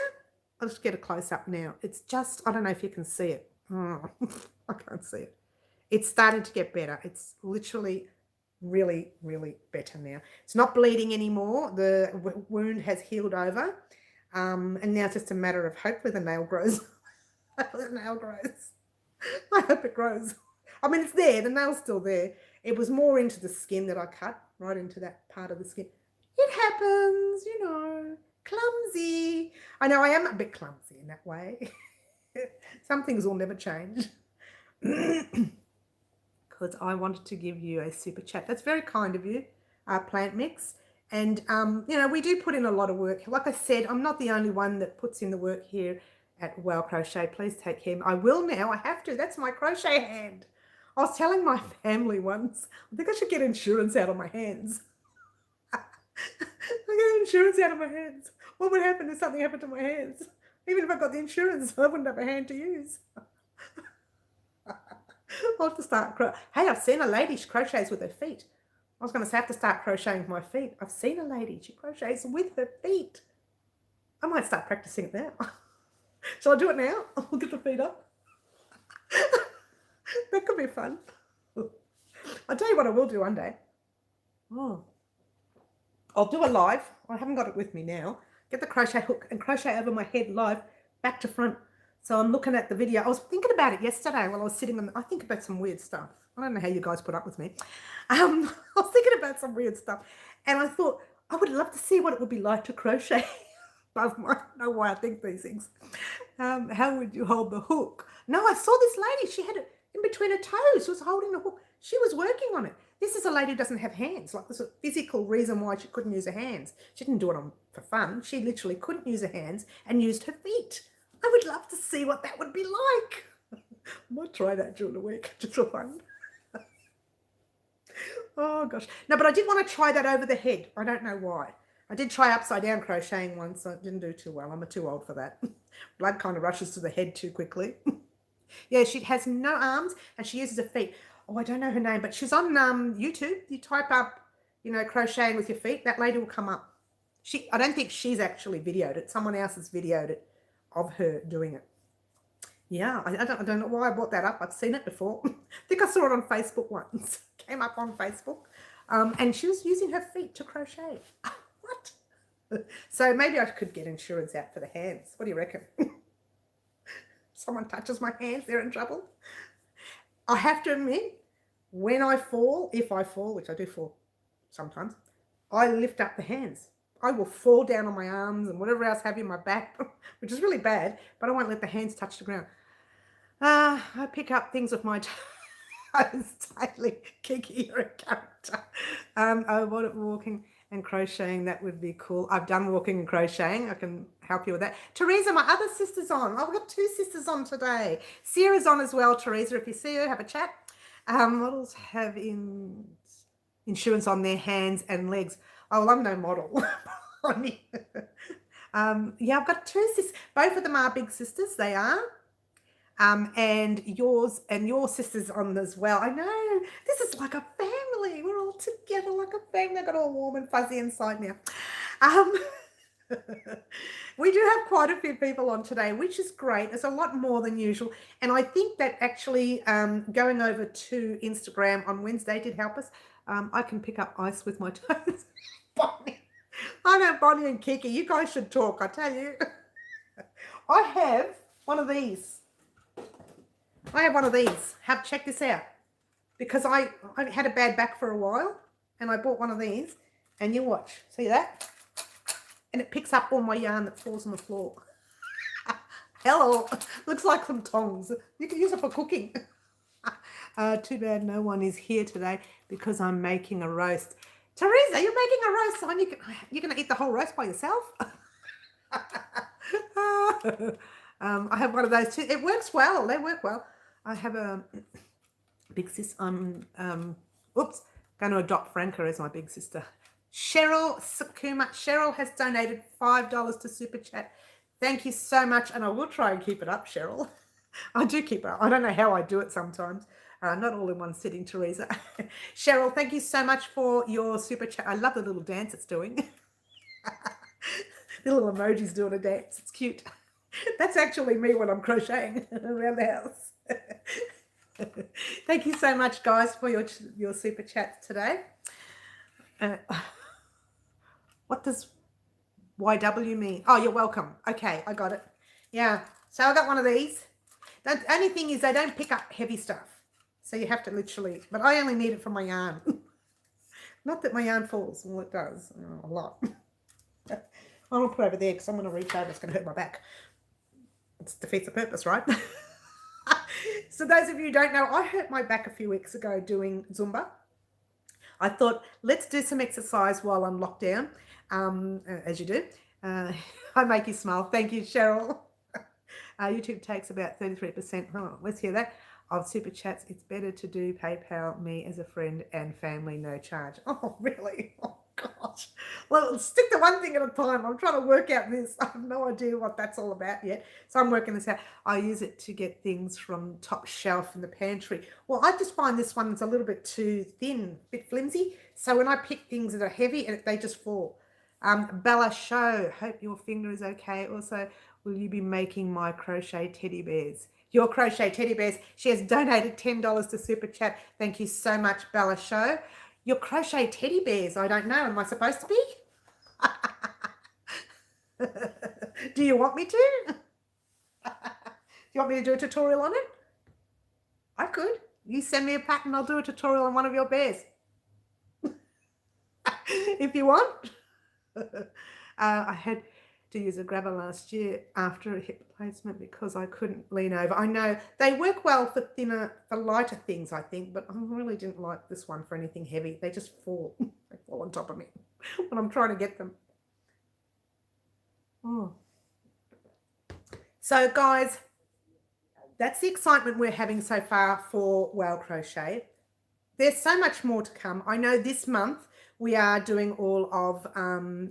I'll just get a close-up now. It's just, I don't know if you can see it. Oh, I can't see it. It's starting to get better. It's literally really, really better now. It's not bleeding anymore. The wound has healed over. And now it's just a matter of hopefully the nail grows. The nail grows. I hope it grows. I mean, it's there. The nail's still there. It was more into the skin that I cut, right into that part of the skin. It happens, you know. Clumsy. I know I am a bit clumsy in that way. Some things will never change. Because I wanted to give you a super chat. That's very kind of you, Plant Mix. And, you know, we do put in a lot of work. Like I said, I'm not the only one that puts in the work here at Well Crochet. Please take care. I will now. I have to. That's my crochet hand. I was telling my family once, I think I should get insurance out of my hands. I get insurance out of my hands. What would happen if something happened to my hands? Even if I got the insurance, I wouldn't have a hand to use. I'll have to start Hey, I've seen a lady, she crochets with her feet. I was going to say I have to start crocheting with my feet. I've seen a lady, she crochets with her feet. I might start practicing it now. Shall I do it now? I'll get the feet up. That could be fun. I'll tell you what I will do one day. Oh. I'll do a live. I haven't got it with me now. Get the crochet hook and crochet over my head live, back to front. So I'm looking at the video. I was thinking about it yesterday while I was sitting on. I think about some weird stuff. I don't know how you guys put up with me. I was thinking about some weird stuff, and I thought I would love to see what it would be like to crochet above my. I don't know why I think these things. How would you hold the hook? No, I saw this lady. She had it in between her toes. She was holding the hook. She was working on it. This is a lady who doesn't have hands. Like, there's a physical reason why she couldn't use her hands. She didn't do it on for fun. She literally couldn't use her hands and used her feet. I would love to see what that would be like. I might try that during the week, just for fun. Oh gosh. No, but I did want to try that over the head. I don't know why. I did try upside down crocheting once. I didn't do too well. I'm too old for that. Blood kind of rushes to the head too quickly. Yeah, she has no arms and she uses her feet. Oh, I don't know her name, but she's on YouTube. You type up, you know, crocheting with your feet. That lady will come up. I don't think she's actually videoed it. Someone else has videoed it of her doing it. Yeah, I don't know why I brought that up. I've seen it before. I think I saw it on Facebook once. Came up on Facebook. And she was using her feet to crochet. What? So maybe I could get insurance out for the hands. What do you reckon? Someone touches my hands, they're in trouble. I have to admit, when I fall, if I fall, which I do fall sometimes, I lift up the hands. I will fall down on my arms and whatever else I have in my back, which is really bad, but I won't let the hands touch the ground. I pick up things with my toes. Totally Kiki, you're a character. I want it walking and crocheting. That would be cool. I've done walking and crocheting. I can help you with that. Teresa, my other sister's on. Oh, we've got 2 sisters on today. Sarah's on as well. Teresa, if you see her, have a chat. Models have insurance on their hands and legs. Oh, well, I'm no model. Yeah, I've got 2 sisters. Both of them are big sisters. They are. And yours and your sister's on as well. I know. This is like a family. We're all together like a family. I got all warm and fuzzy inside now. We do have quite a few people on today, which is great. It's a lot more than usual. And I think that actually going over to Instagram on Wednesday did help us. I can pick up ice with my toes. Bonnie. I know Bonnie and Kiki, you guys should talk, I tell you. I have one of these. Check this out. Because I had a bad back for a while and I bought one of these. And you watch. See that? And it picks up all my yarn that falls on the floor. Hello. Looks like some tongs. You can use it for cooking. Too bad no one is here today because I'm making a roast. Teresa, you're making a roast, son. You're going to eat the whole roast by yourself? I have one of those too. It works well. They work well. I have a big sis. I'm going to adopt Franca as my big sister. Cheryl Sakuma. Cheryl has donated $5 to Super Chat. Thank you so much. And I will try and keep it up, Cheryl. I do keep it up. I don't know how I do it sometimes. Not all in one sitting, Teresa. Cheryl, thank you so much for your Super Chat. I love the little dance it's doing. The little emoji's doing a dance. It's cute. That's actually me when I'm crocheting around the house. Thank you so much, guys, for your Super Chats today. What does YW mean? Oh, you're welcome. Okay, I got it. Yeah, so I got one of these. The only thing is they don't pick up heavy stuff. So you have to literally, but I only need it for my yarn. Not that my yarn falls. Well, it does. A lot. I'm going to put it over there because I'm going to reach over. It's going to hurt my back. It defeats the purpose, right? So those of you who don't know, I hurt my back a few weeks ago doing Zumba. I thought, let's do some exercise while I'm locked down, as you do. I make you smile. Thank you, Cheryl. YouTube takes about 33%. Oh, let's hear that. Of Super Chats. It's better to do PayPal me as a friend and family, no charge. Oh, really? Oh, gosh. Well, stick to one thing at a time. I'm trying to work out this. I have no idea what that's all about yet. So I'm working this out. I use it to get things from top shelf in the pantry. Well, I just find this one's a little bit too thin, a bit flimsy. So when I pick things that are heavy, they just fall. Bella Show, hope your finger is okay. Also, will you be making my crochet teddy bears? Your crochet teddy bears. She has donated $10 to Super Chat. Thank you so much, Bella Show. Your crochet teddy bears, I don't know. Am I supposed to be? Do you want me to? Do you want me to do a tutorial on it? I could. You send me a pattern, I'll do a tutorial on one of your bears. If you want. I had to use a grabber last year after a hip replacement because I couldn't lean over. I know they work well for lighter things, I think, but I really didn't like this one for anything heavy. They just fall. They fall on top of me when I'm trying to get them. Oh. So guys, that's the excitement we're having so far for Whale Crochet. There's so much more to come. I know this month we are doing all of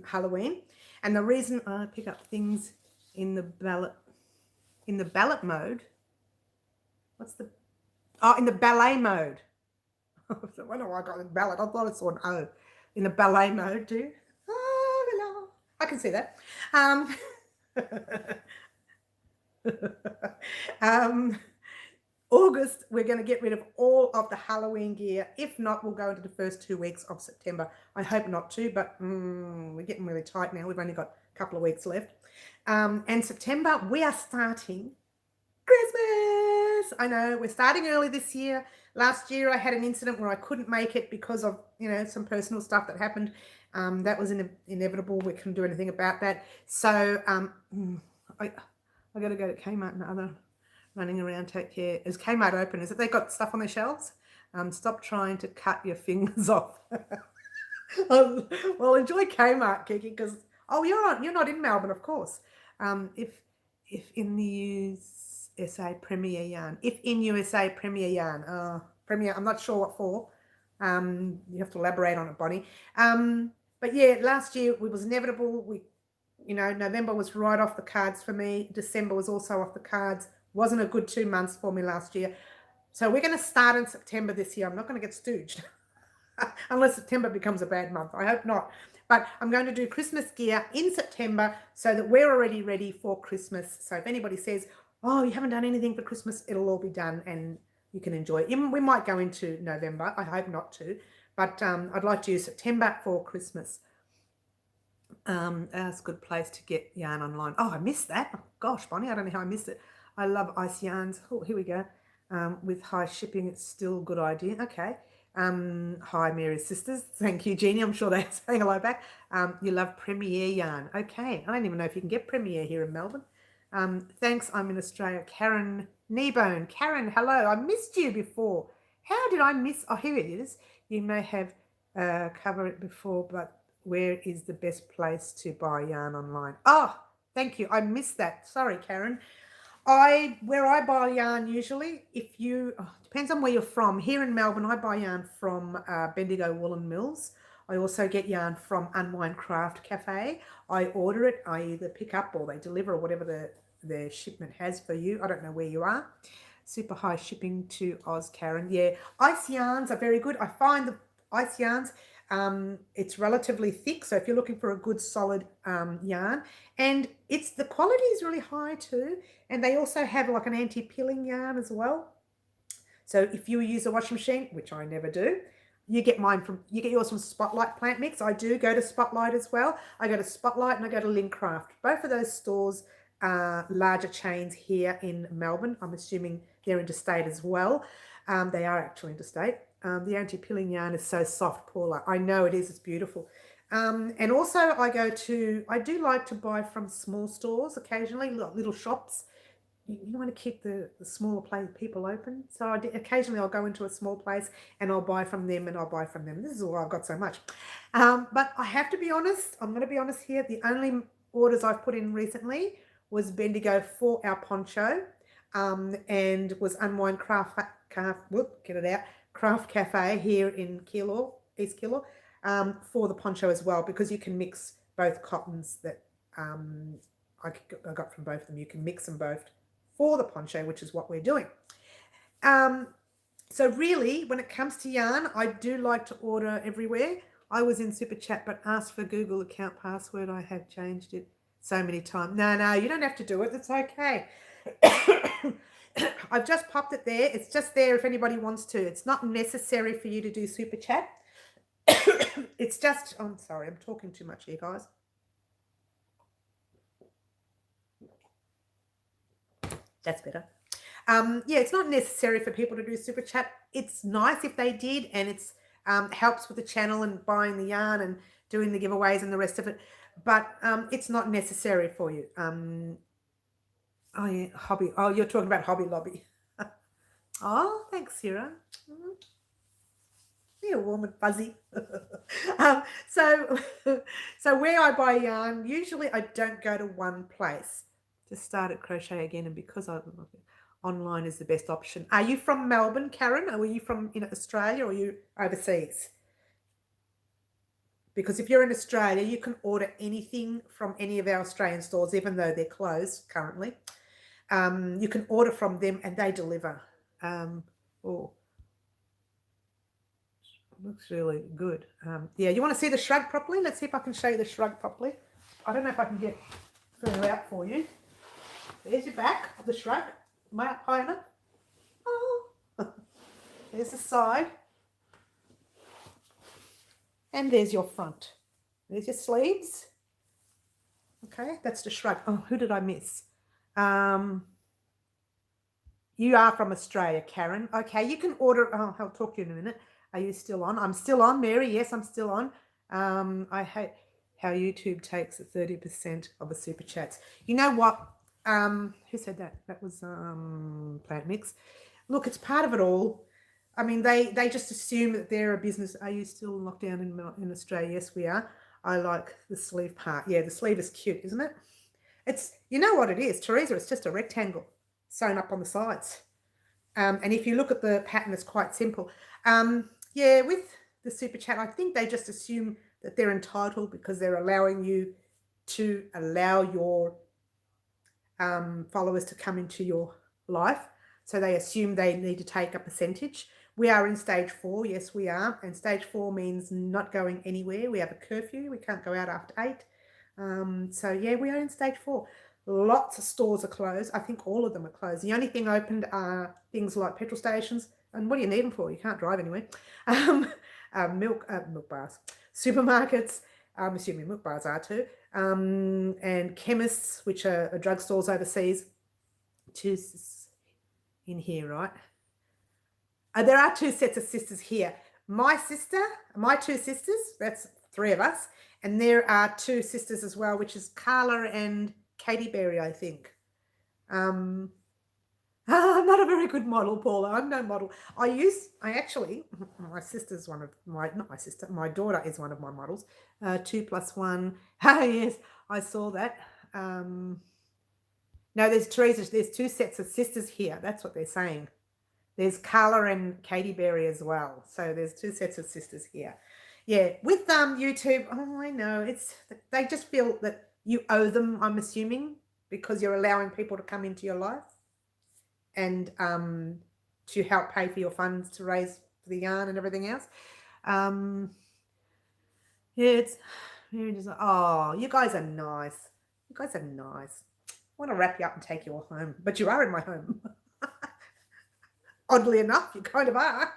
Halloween, and the reason I pick up things in the ballot mode. What's the in the ballet mode. I wonder why I got the ballot. I thought I saw an O in the ballet mode too. Oh, I can see that. August, we're going to get rid of all of the Halloween gear. If not, we'll go into the first 2 weeks of September. I hope not to, but we're getting really tight now. We've only got a couple of weeks left. And September, we are starting Christmas. I know we're starting early this year. Last year, I had an incident where I couldn't make it because of, some personal stuff that happened. That was inevitable. We couldn't do anything about that. So I got to go to Kmart and other running around, take care. Is Kmart open? Is it they got stuff on their shelves? Stop trying to cut your fingers off. Well, enjoy Kmart, Kiki, because you're not in Melbourne, of course. If in the USA Premier Yarn, Premier, I'm not sure what for. You have to elaborate on it, Bonnie. But yeah, last year it was inevitable. November was right off the cards for me. December was also off the cards. Wasn't a good 2 months for me last year. So we're going to start in September this year. I'm not going to get stooged unless September becomes a bad month. I hope not. But I'm going to do Christmas gear in September so that we're already ready for Christmas. So if anybody says, oh, you haven't done anything for Christmas, it'll all be done and you can enjoy it. We might go into November. I hope not to. But I'd like to use September for Christmas. That's a good place to get yarn online. Oh, I missed that. Oh, gosh, Bonnie, I don't know how I missed it. I love ice yarns. Oh, here we go. With high shipping, it's still a good idea. Okay. Hi, Mary's sisters. Thank you, Jeannie. I'm sure they're saying hello back. You love Premier yarn. Okay. I don't even know if you can get Premier here in Melbourne. Thanks. I'm in Australia. Karen Kneebone. Karen, hello. I missed you before. How did I miss? Oh, here it is. You may have covered it before, but where is the best place to buy yarn online? Oh, thank you. I missed that. Sorry, Karen. Where I buy yarn usually, depends on where you're from. Here in Melbourne, I buy yarn from Bendigo Woolen Mills. I also get yarn from Unwind Craft Cafe. I order it. I either pick up or they deliver or whatever the shipment has for you. I don't know where you are. Super high shipping to Oz, Karen. Yeah, ice yarns are very good. I find the ice yarns, it's relatively thick, so if you're looking for a good solid yarn, and the quality is really high too, and they also have like an anti-pilling yarn as well. So if you use a washing machine, which I never do, you get yours from Spotlight Plant Mix. I do go to Spotlight as well. I go to Spotlight and I go to Lincraft. Both of those stores are larger chains here in Melbourne. I'm assuming they're interstate as well. They are actually interstate. The anti-pilling yarn is so soft, Paula. I know it is. It's beautiful. And also I do like to buy from small stores occasionally, little shops. You want to keep the smaller people open. So occasionally I'll go into a small place and I'll buy from them and I'll buy from them. This is why I've got so much. But I have to be honest. I'm going to be honest here. The only orders I've put in recently was Bendigo for our poncho and was Unwind Craft Cafe here in Keilor, East Keilor, for the poncho as well, because you can mix both cottons that I got from both of them. You can mix them both for the poncho, which is what we're doing. So really, when it comes to yarn, I do like to order everywhere. I was in Super Chat, but asked for Google account password. I have changed it so many times. No, you don't have to do it. It's okay. I've just popped it there. It's just there if anybody wants to. It's not necessary for you to do Super Chat. It's just, I'm sorry, I'm talking too much here, guys. That's better. Yeah, it's not necessary for people to do Super Chat. It's nice if they did, and it's helps with the channel and buying the yarn and doing the giveaways and the rest of it. But it's not necessary for you. Oh, yeah, hobby. Oh, you're talking about Hobby Lobby. Oh, thanks, Sarah. You're warm and fuzzy. um, so, so where I buy yarn, usually I don't go to one place. Just started crochet again, and because online is the best option. Are you from Melbourne, Karen? Or are you from Australia, or are you overseas? Because if you're in Australia, you can order anything from any of our Australian stores, even though they're closed currently. You can order from them and they deliver. Oh, looks really good. Yeah, you want to see the shrug properly? Let's see if I can show you the shrug properly. I don't know if I can get further out for you. There's your back of the shrug. Am I up high enough? Oh. There's the side. And there's your front. There's your sleeves. Okay, that's the shrug. Oh, who did I miss? You are from Australia, Karen. Okay, you can order. Oh, I'll talk to you in a minute. Are you still on? I'm still on, Mary. Yes, I'm still on. I hate how YouTube takes 30% of the super chats. You know what? Who said that? That was Plant Mix. Look, it's part of it all. I mean, they just assume that they're a business. Are you still locked down in Australia? Yes, we are. I like the sleeve part. Yeah, the sleeve is cute, isn't it? It's, you know what it is, Teresa? It's just a rectangle sewn up on the sides. And if you look at the pattern, it's quite simple. Yeah, with the super chat, I think they just assume that they're entitled because they're allowing you to allow your followers to come into your life. So they assume they need to take a percentage. We are in stage 4. Yes, we are. And stage 4 means not going anywhere. We have a curfew. We can't go out after 8. So yeah, we are in stage 4. Lots of stores are closed. I think all of them are closed. The only thing opened are things like petrol stations. And what do you need them for? You can't drive anywhere. Milk bars. Supermarkets. I'm assuming milk bars are too. And chemists, which are drugstores overseas. Two in here, right? There are 2 sets of sisters here. My 2 sisters, that's 3 of us. And there are 2 sisters as well, which is Carla and Katie Berry, I think. I'm not a very good model, Paula. I'm no model. My sister's one of my daughter is one of my models. 2 + 1. Yes, I saw that. No, there's Teresa. There's 2 sets of sisters here. That's what they're saying. There's Carla and Katie Berry as well. So there's 2 sets of sisters here. Yeah, with YouTube, oh, I know, they just feel that you owe them, I'm assuming, because you're allowing people to come into your life and to help pay for your funds to raise the yarn and everything else. Yeah, oh, you guys are nice. You guys are nice. I want to wrap you up and take you all home, but you are in my home. Oddly enough, you kind of are.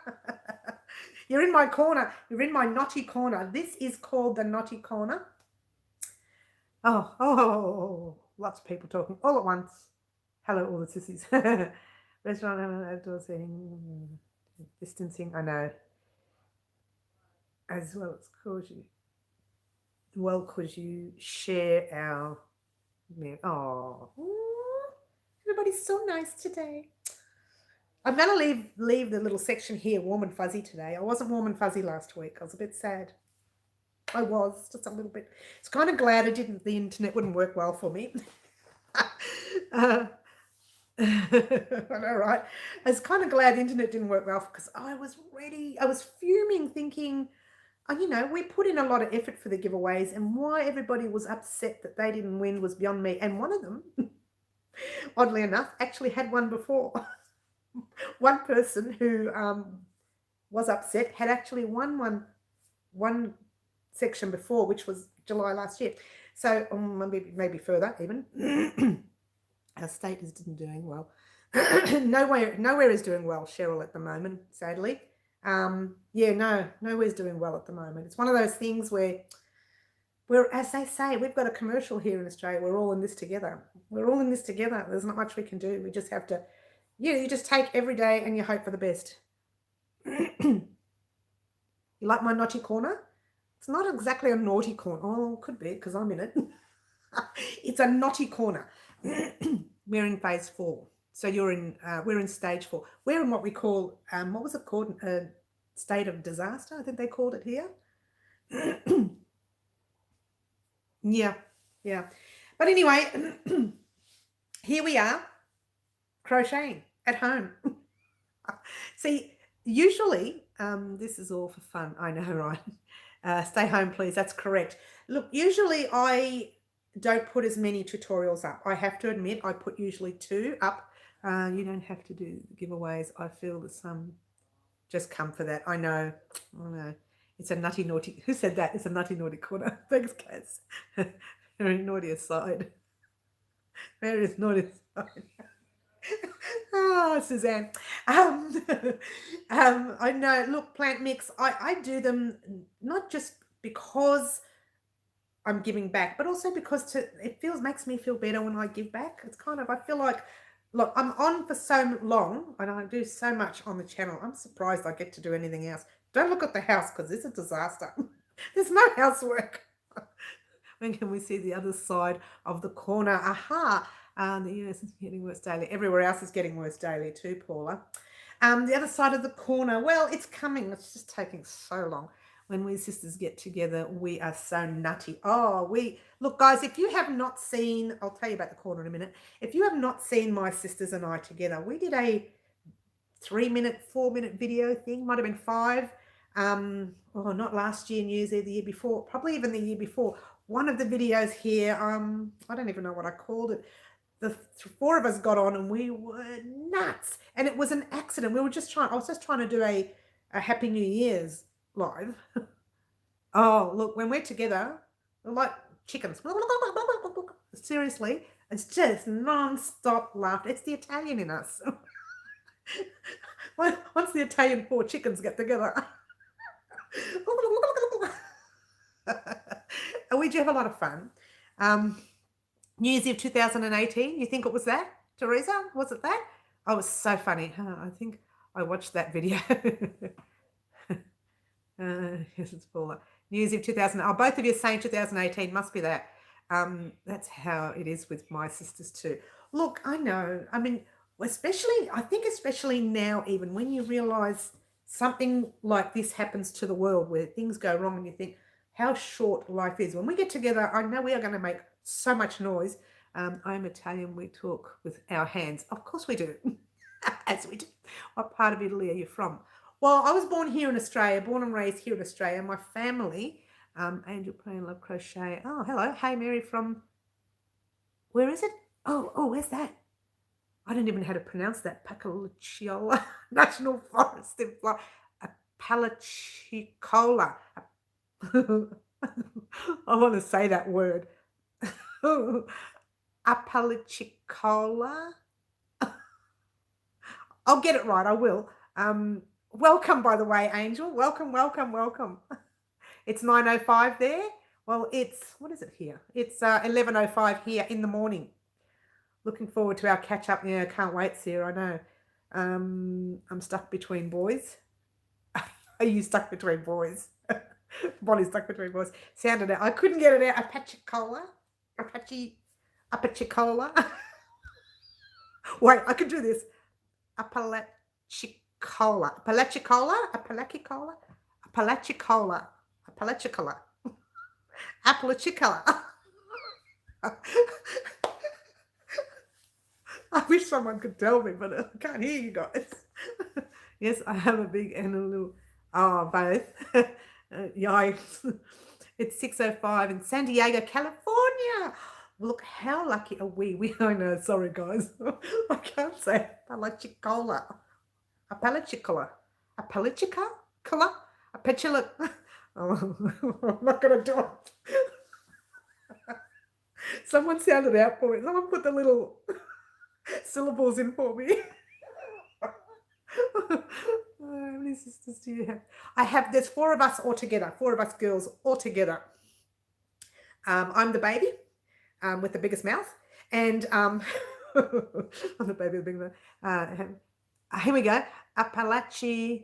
You're in my corner. You're in my naughty corner. This is called the naughty corner. Oh, lots of people talking all at once. Hello, all the sissies. Restaurant, outdoor seating, distancing, I know. As well as cause you share our... Oh, everybody's so nice today. I'm going to leave the little section here warm and fuzzy today. I wasn't warm and fuzzy last week. I was a bit sad. I was, just a little bit. It's kind of glad the internet wouldn't work well for me. I know, right? I was kind of glad the internet didn't work well because I was ready. I was fuming thinking, we put in a lot of effort for the giveaways, and why everybody was upset that they didn't win was beyond me. And one of them, oddly enough, actually had one before. One person who was upset had actually won one section before, which was July last year. So maybe further even. Our state isn't doing well. Nowhere is doing well, Cheryl, at the moment, sadly. Nowhere's doing well at the moment. It's one of those things where as they say, we've got a commercial here in Australia. We're all in this together. There's not much we can do. We just have to... you just take every day and you hope for the best. You like my naughty corner? It's not exactly a naughty corner. Oh, could be because I'm in it. It's a naughty corner. We're in phase 4. So we're in stage 4. We're in what we call, what was it called? state of disaster, I think they called it here. Yeah. But anyway, here we are, crocheting at home. See, usually, this is all for fun. I know, right? Stay home, please. That's correct. Look, usually I don't put as many tutorials up. I have to admit, I put usually 2 up. You don't have to do giveaways. I feel that some just come for that. I know. It's a nutty naughty. Who said that? It's a nutty naughty corner. Thanks, Kaz. Very naughty aside. Very naughty aside. Oh, Suzanne. I know. Look, plant mix. I do them not just because I'm giving back, but also because it makes me feel better when I give back. It's kind of, I feel like, look, I'm on for so long and I do so much on the channel. I'm surprised I get to do anything else. Don't look at the house because it's a disaster. There's no housework. When can we see the other side of the corner? Aha. The US is getting worse daily. Everywhere else is getting worse daily too, Paula. The other side of the corner, well, it's coming. It's just taking so long. When we sisters get together, we are so nutty. Look, guys, if you have not seen, I'll tell you about the corner in a minute. If you have not seen my sisters and I together, we did a 3-minute, 4-minute video thing. Might have been 5. Not last year, New Year's Eve, the year before, probably even the year before. One of the videos here, I don't even know what I called it. The 4 of us got on and we were nuts. And it was an accident. I was just trying to do a Happy New Year's live. Oh, look, when we're together, we're like chickens. Seriously, it's just non-stop laughter. It's the Italian in us. Once the Italian 4 chickens get together. And we do have a lot of fun. New Year's Eve 2018, you think it was that, Teresa? Was it that? Oh, it was so funny. I think I watched that video. Yes, it's Paula. New Year's Eve 2000. Oh, both of you saying 2018 must be that. That's how it is with my sisters too. Look, I know. I mean, especially now, even when you realize something like this happens to the world where things go wrong and you think how short life is. When we get together, I know we are going to make so much noise. I'm Italian. We talk with our hands. Of course we do. As we do. What part of Italy are you from? Well, I was born here in Australia, born and raised here in Australia. My family, Angel Play and Love Crochet. Oh, hello. Hey, Mary from, where is it? Oh, where's that? I don't even know how to pronounce that. Pacalaciola National Forest in Florida. Apalachicola. I want to say that word. Apalachicola. I'll get it right. I will. Welcome, by the way, Angel. Welcome. It's 9:05 there. Well, what is it here? It's 11:05 here in the morning. Looking forward to our catch up. Yeah, can't wait, Sarah. I know. I'm stuck between boys. Are you stuck between boys? Bonnie's stuck between boys. Sounded it. I couldn't get it out. Apachicola. Wait, I can do this. Apalachicola. I wish someone could tell me, but I can't hear you guys. Yes, I have a big and a little. Oh, both. Yikes. It's 6:05 in San Diego, California. Look, how lucky are we? I know, sorry guys. I can't say Apalachicola. Oh, I'm not going to do it. Someone sounded out for me. Someone put the little syllables in for me. How many sisters do you have? There's 4 of us all together, 4 of us girls all together. I'm the baby with the biggest mouth, and I'm the baby with the biggest mouth. Here we go. Apalachicola.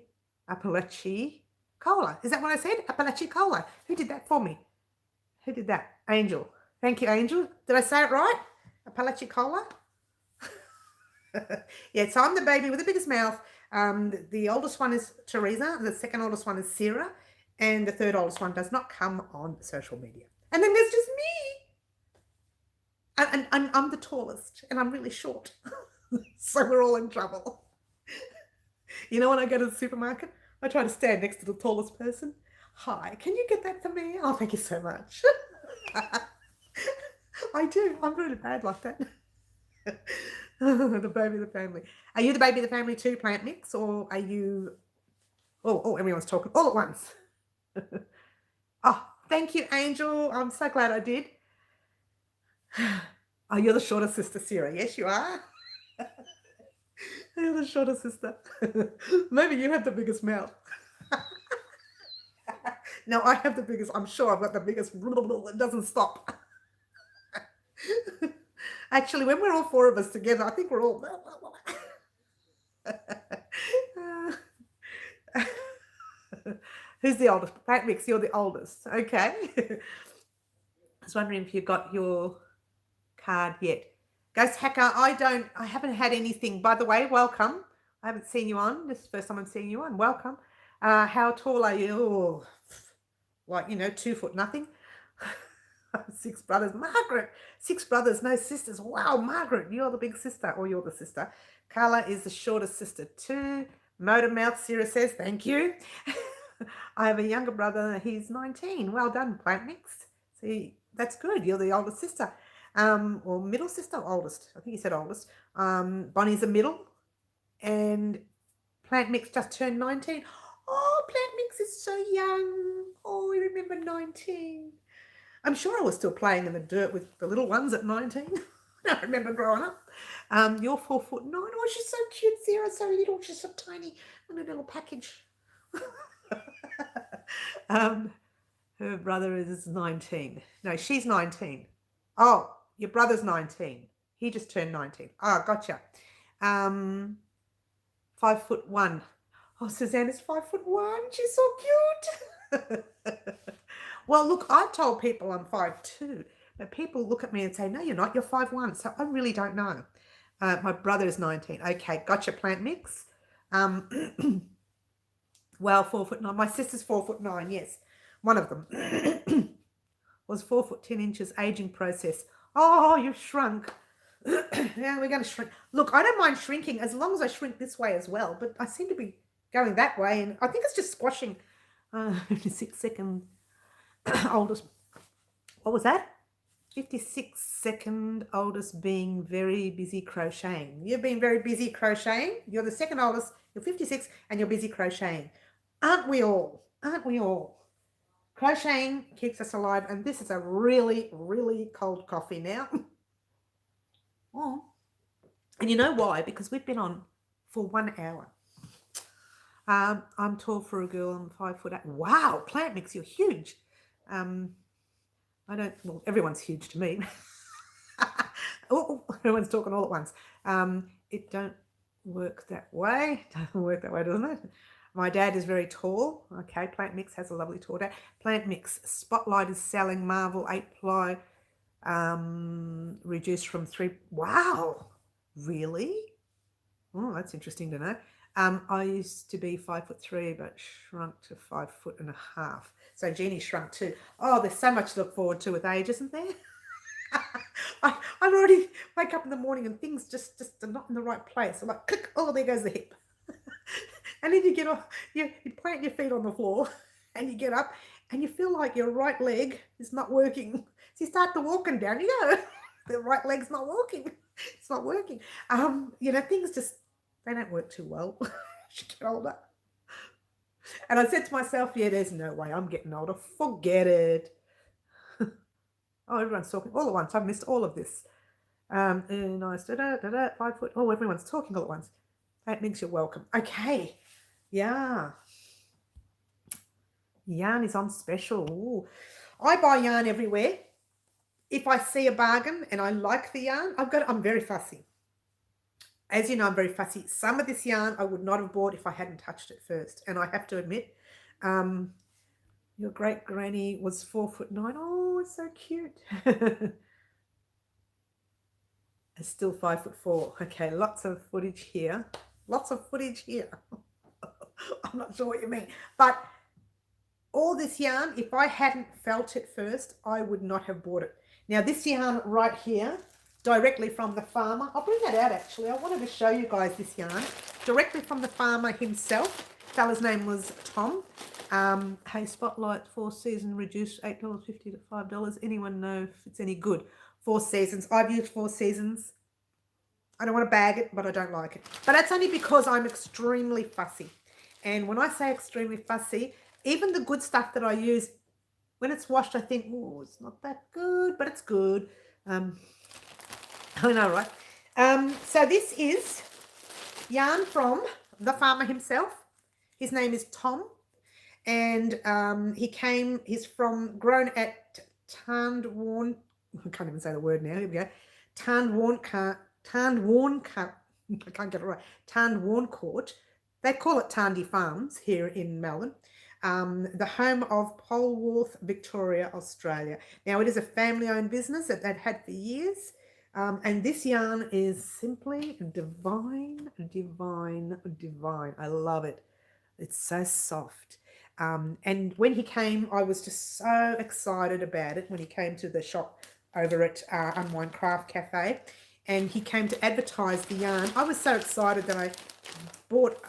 Is that what I said? Apalachicola. Who did that for me? Who did that? Angel. Thank you, Angel. Did I say it right? Apalachicola? Yeah, so I'm the baby with the biggest mouth. The oldest one is Teresa, the second oldest one is Sarah, and the third oldest one does not come on social media. And then there's just me. And I'm the tallest, and I'm really short. So we're all in trouble. You know, when I go to the supermarket, I try to stand next to the tallest person. Hi, can you get that for me? Oh, thank you so much. I do. I'm really bad like that. The baby of the family. Are you the baby of the family too, Plant Mix? Or are you... Oh, everyone's talking all at once. Oh, thank you, Angel. I'm so glad I did. Oh, you're the shorter sister, Sarah. Yes, you are. You're the shorter sister. Maybe you have the biggest mouth. No, I have the biggest. I'm sure I've got the biggest. It doesn't stop. Actually, when we're all four of us together, I think we're all... Who's the oldest? Plant Mix, you're the oldest. Okay. I was wondering if you got your card yet. Ghost Hacker, I haven't had anything. By the way, welcome. I haven't seen you on. This is the first time I'm seeing you on. Welcome. How tall are you? Oh, like, 2 foot nothing. 6 brothers. Margaret, 6 brothers, no sisters. Wow, Margaret, you're the big sister, or you're the sister. Carla is the shortest sister too. Motor Mouth, Sarah says, thank you. I have a younger brother. He's 19. Well done, Plant Mix. See, that's good. You're the oldest sister. Or middle sister, oldest. I think you said oldest. Bonnie's the middle. And Plant Mix just turned 19. Oh, Plant Mix is so young. Oh, I remember 19. I'm sure I was still playing in the dirt with the little ones at 19. I remember growing up. You're 4'9". Oh, she's so cute, Sarah. So little. She's so tiny in a little package. Her brother is 19. No, she's 19. Oh, your brother's 19. He just turned 19. Oh, gotcha. 5'1". Oh, Suzanne is 5'1". She's so cute. Well, look, I've told people I'm 5'2", but people look at me and say, no, you're not. You're 5'1". So I really don't know. My brother is 19. Okay, gotcha, Plant Mix. Well, 4'9". My sister's 4'9". Yes, one of them was 4 foot 10 inches. Aging process. Oh, you've shrunk. Yeah, we're going to shrink. Look, I don't mind shrinking as long as I shrink this way as well. But I seem to be going that way, and I think it's just squashing. 56-second oldest. What was that? 56-second oldest being very busy crocheting. You've been very busy crocheting. You're the second oldest. You're 56 and you're busy crocheting. Aren't we all? Aren't we all? Crocheting keeps us alive. And this is a really, really cold coffee now. Oh. And you know why? Because we've been on for 1 hour. I'm tall for a girl. I'm 5'8". Wow, Plant Mix, you're huge. Well, everyone's huge to me. Oh, everyone's talking all at once. It don't work that way. Doesn't work that way, doesn't it? My dad is very tall. Okay, Plant Mix has a lovely tall dad. Plant Mix, Spotlight is selling Marvel 8-ply, reduced from 3. Wow, really? Oh, that's interesting to know. I used to be 5'3", but shrunk to 5'1.5". So Jeannie shrunk too. Oh, there's so much to look forward to with age, isn't there? I already wake up in the morning and things just are not in the right place. I'm like, click, oh, there goes the hip. And then you get off, you plant your feet on the floor and you get up and you feel like your right leg is not working. So you start to walking down, you go, the right leg's not working. It's not working. Things just, they don't work too well as you get older. And I said to myself, yeah, there's no way I'm getting older. Forget it. Oh, everyone's talking all at once. I've missed all of this. And I said, 5 foot. Oh, everyone's talking all at once. That means you're welcome. Okay. Yeah. Yarn is on special. Ooh. I buy yarn everywhere. If I see a bargain and I like the yarn, I'm very fussy. As you know, I'm very fussy. Some of this yarn I would not have bought if I hadn't touched it first. And I have to admit, your great granny was 4'9". Oh, it's so cute. It's still 5'4". Okay, lots of footage here. Lots of footage here. I'm not sure what you mean. But all this yarn, if I hadn't felt it first, I would not have bought it. Now this yarn right here, directly from the farmer. I'll bring that out actually. I wanted to show you guys this yarn. Directly from the farmer himself. Fella's name was Tom. Hey, Spotlight, 4 season reduced $8.50 to $5. Anyone know if it's any good? 4 seasons. I've used 4 seasons. I don't want to bag it, but I don't like it. But that's only because I'm extremely fussy. And when I say extremely fussy, even the good stuff that I use, when it's washed, I think, oh, it's not that good, but it's good. I know, right? So this is yarn from the farmer himself. His name is Tom. And he's grown at Tarnwarn, I can't even say the word now, here we go. Tarnwarn I can't get it right. Tarnwarn Court. They call it Tarndy Farms here in Melbourne. The home of Polwarth, Victoria, Australia. Now, it is a family-owned business that they've had for years. And this yarn is simply divine, divine, divine. I love it. It's so soft. And when he came, I was just so excited about it when he came to the shop over at Unwind Craft Cafe. And he came to advertise the yarn. I was so excited that I bought,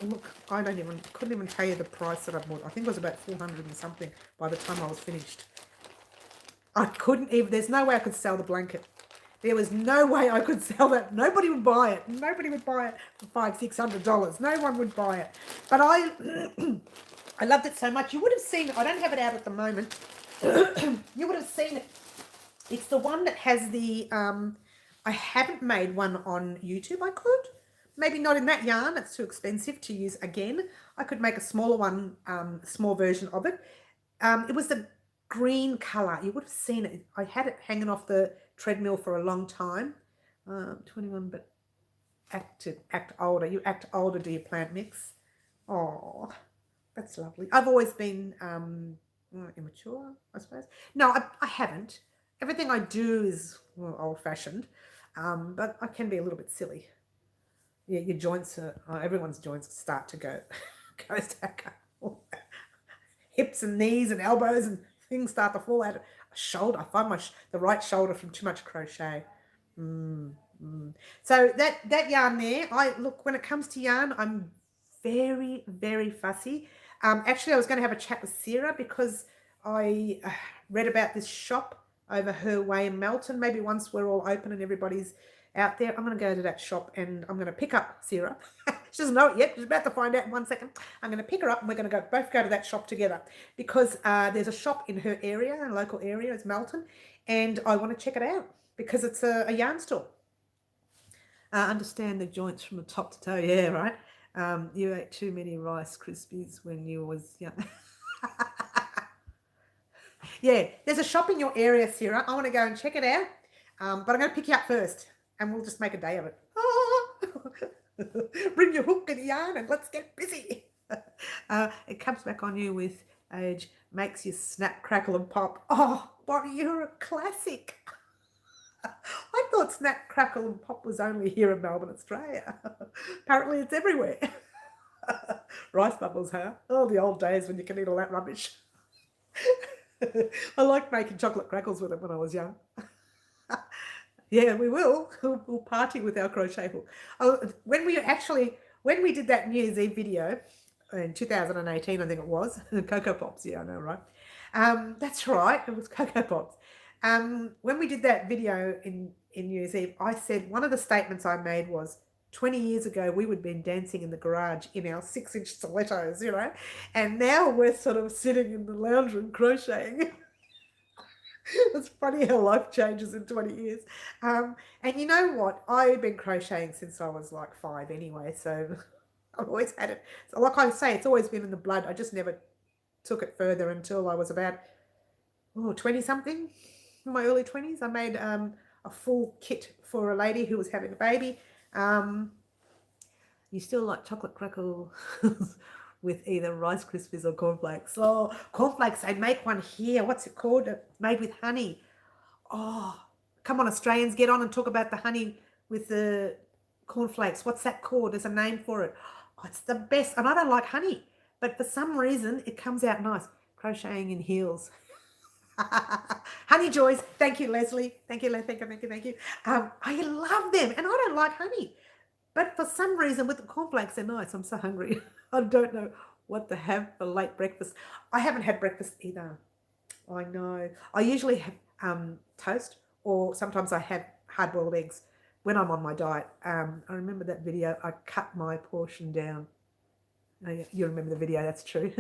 look, I couldn't even tell you the price that I bought. I think it was about 400 and something by the time I was finished. I couldn't even, there's no way I could sell the blanket. There was no way I could sell that. Nobody would buy it. Nobody would buy it for $500-600. No one would buy it. But I loved it so much. You would have seen it. I don't have it out at the moment. You would have seen it. It's the one that has the, I haven't made one on YouTube. I could. Maybe not in that yarn. It's too expensive to use again. I could make a smaller one, small version of it. It was the green colour. You would have seen it. I had it hanging off the treadmill for a long time. 21, but act older. You act older, do you, plant mix? Oh, that's lovely. I've always been immature, I suppose. No, I haven't. Everything I do is old-fashioned, but I can be a little bit silly. Yeah, your joints are, everyone's joints start to go hips and knees and elbows and things start to fall out. Shoulder, I find the right shoulder from too much crochet. So that yarn there, look, when it comes to yarn, I'm very, very fussy. Actually, I was going to have a chat with Sarah because I read about this shop over her way in Melton. Maybe once we're all open and everybody's out there, I'm going to go to that shop and I'm going to pick up Sarah. She doesn't know it yet. She's about to find out in 1 second. I'm going to pick her up and we're going to both go to that shop together because there's a shop in her area, a local area, it's Melton, and I want to check it out because it's a yarn store. Understand the joints from the top to toe. Yeah, right. You ate too many Rice Krispies when you was young. Yeah, there's a shop in your area, Sarah. I want to go and check it out, but I'm going to pick you up first and we'll just make a day of it. Bring your hook and yarn and let's get busy. It comes back on you with age, makes you snap, crackle and pop. Oh, Bonnie, you're a classic. I thought snap, crackle and pop was only here in Melbourne, Australia. Apparently it's everywhere. Rice bubbles, huh? Oh, the old days when you can eat all that rubbish. I liked making chocolate crackles with it when I was young. Yeah, we will. We'll party with our crochet hook. When we did that New Year's Eve video in 2018, I think it was, Cocoa Pops. Yeah, I know, right? That's right. It was Cocoa Pops. When we did that video in New Year's Eve, I said one of the statements I made was 20 years ago, we would have been dancing in the garage in our 6-inch stilettos, and now we're sort of sitting in the lounge room crocheting. It's funny how life changes in 20 years. And you know what? I've been crocheting since I was like 5 anyway, so I've always had it. So like I say, it's always been in the blood. I just never took it further until I was about 20-something, in my early 20s. I made a full kit for a lady who was having a baby. You still like chocolate crackle with either Rice Krispies or cornflakes. Oh, cornflakes, I make one here. What's it called? Made with honey. Oh, come on, Australians, get on and talk about the honey with the cornflakes. What's that called? There's a name for it. Oh, it's the best. And I don't like honey, but for some reason it comes out nice. Crocheting in heels. Honey joys. Thank you, Leslie. Thank you, thank you, thank you, thank you. I love them, and I don't like honey. But for some reason, with the cornflakes, they're nice. I'm so hungry. I don't know what to have for late breakfast. I haven't had breakfast either. I know. I usually have toast, or sometimes I have hard-boiled eggs when I'm on my diet. I remember that video. I cut my portion down. Oh, yeah, you remember the video, that's true.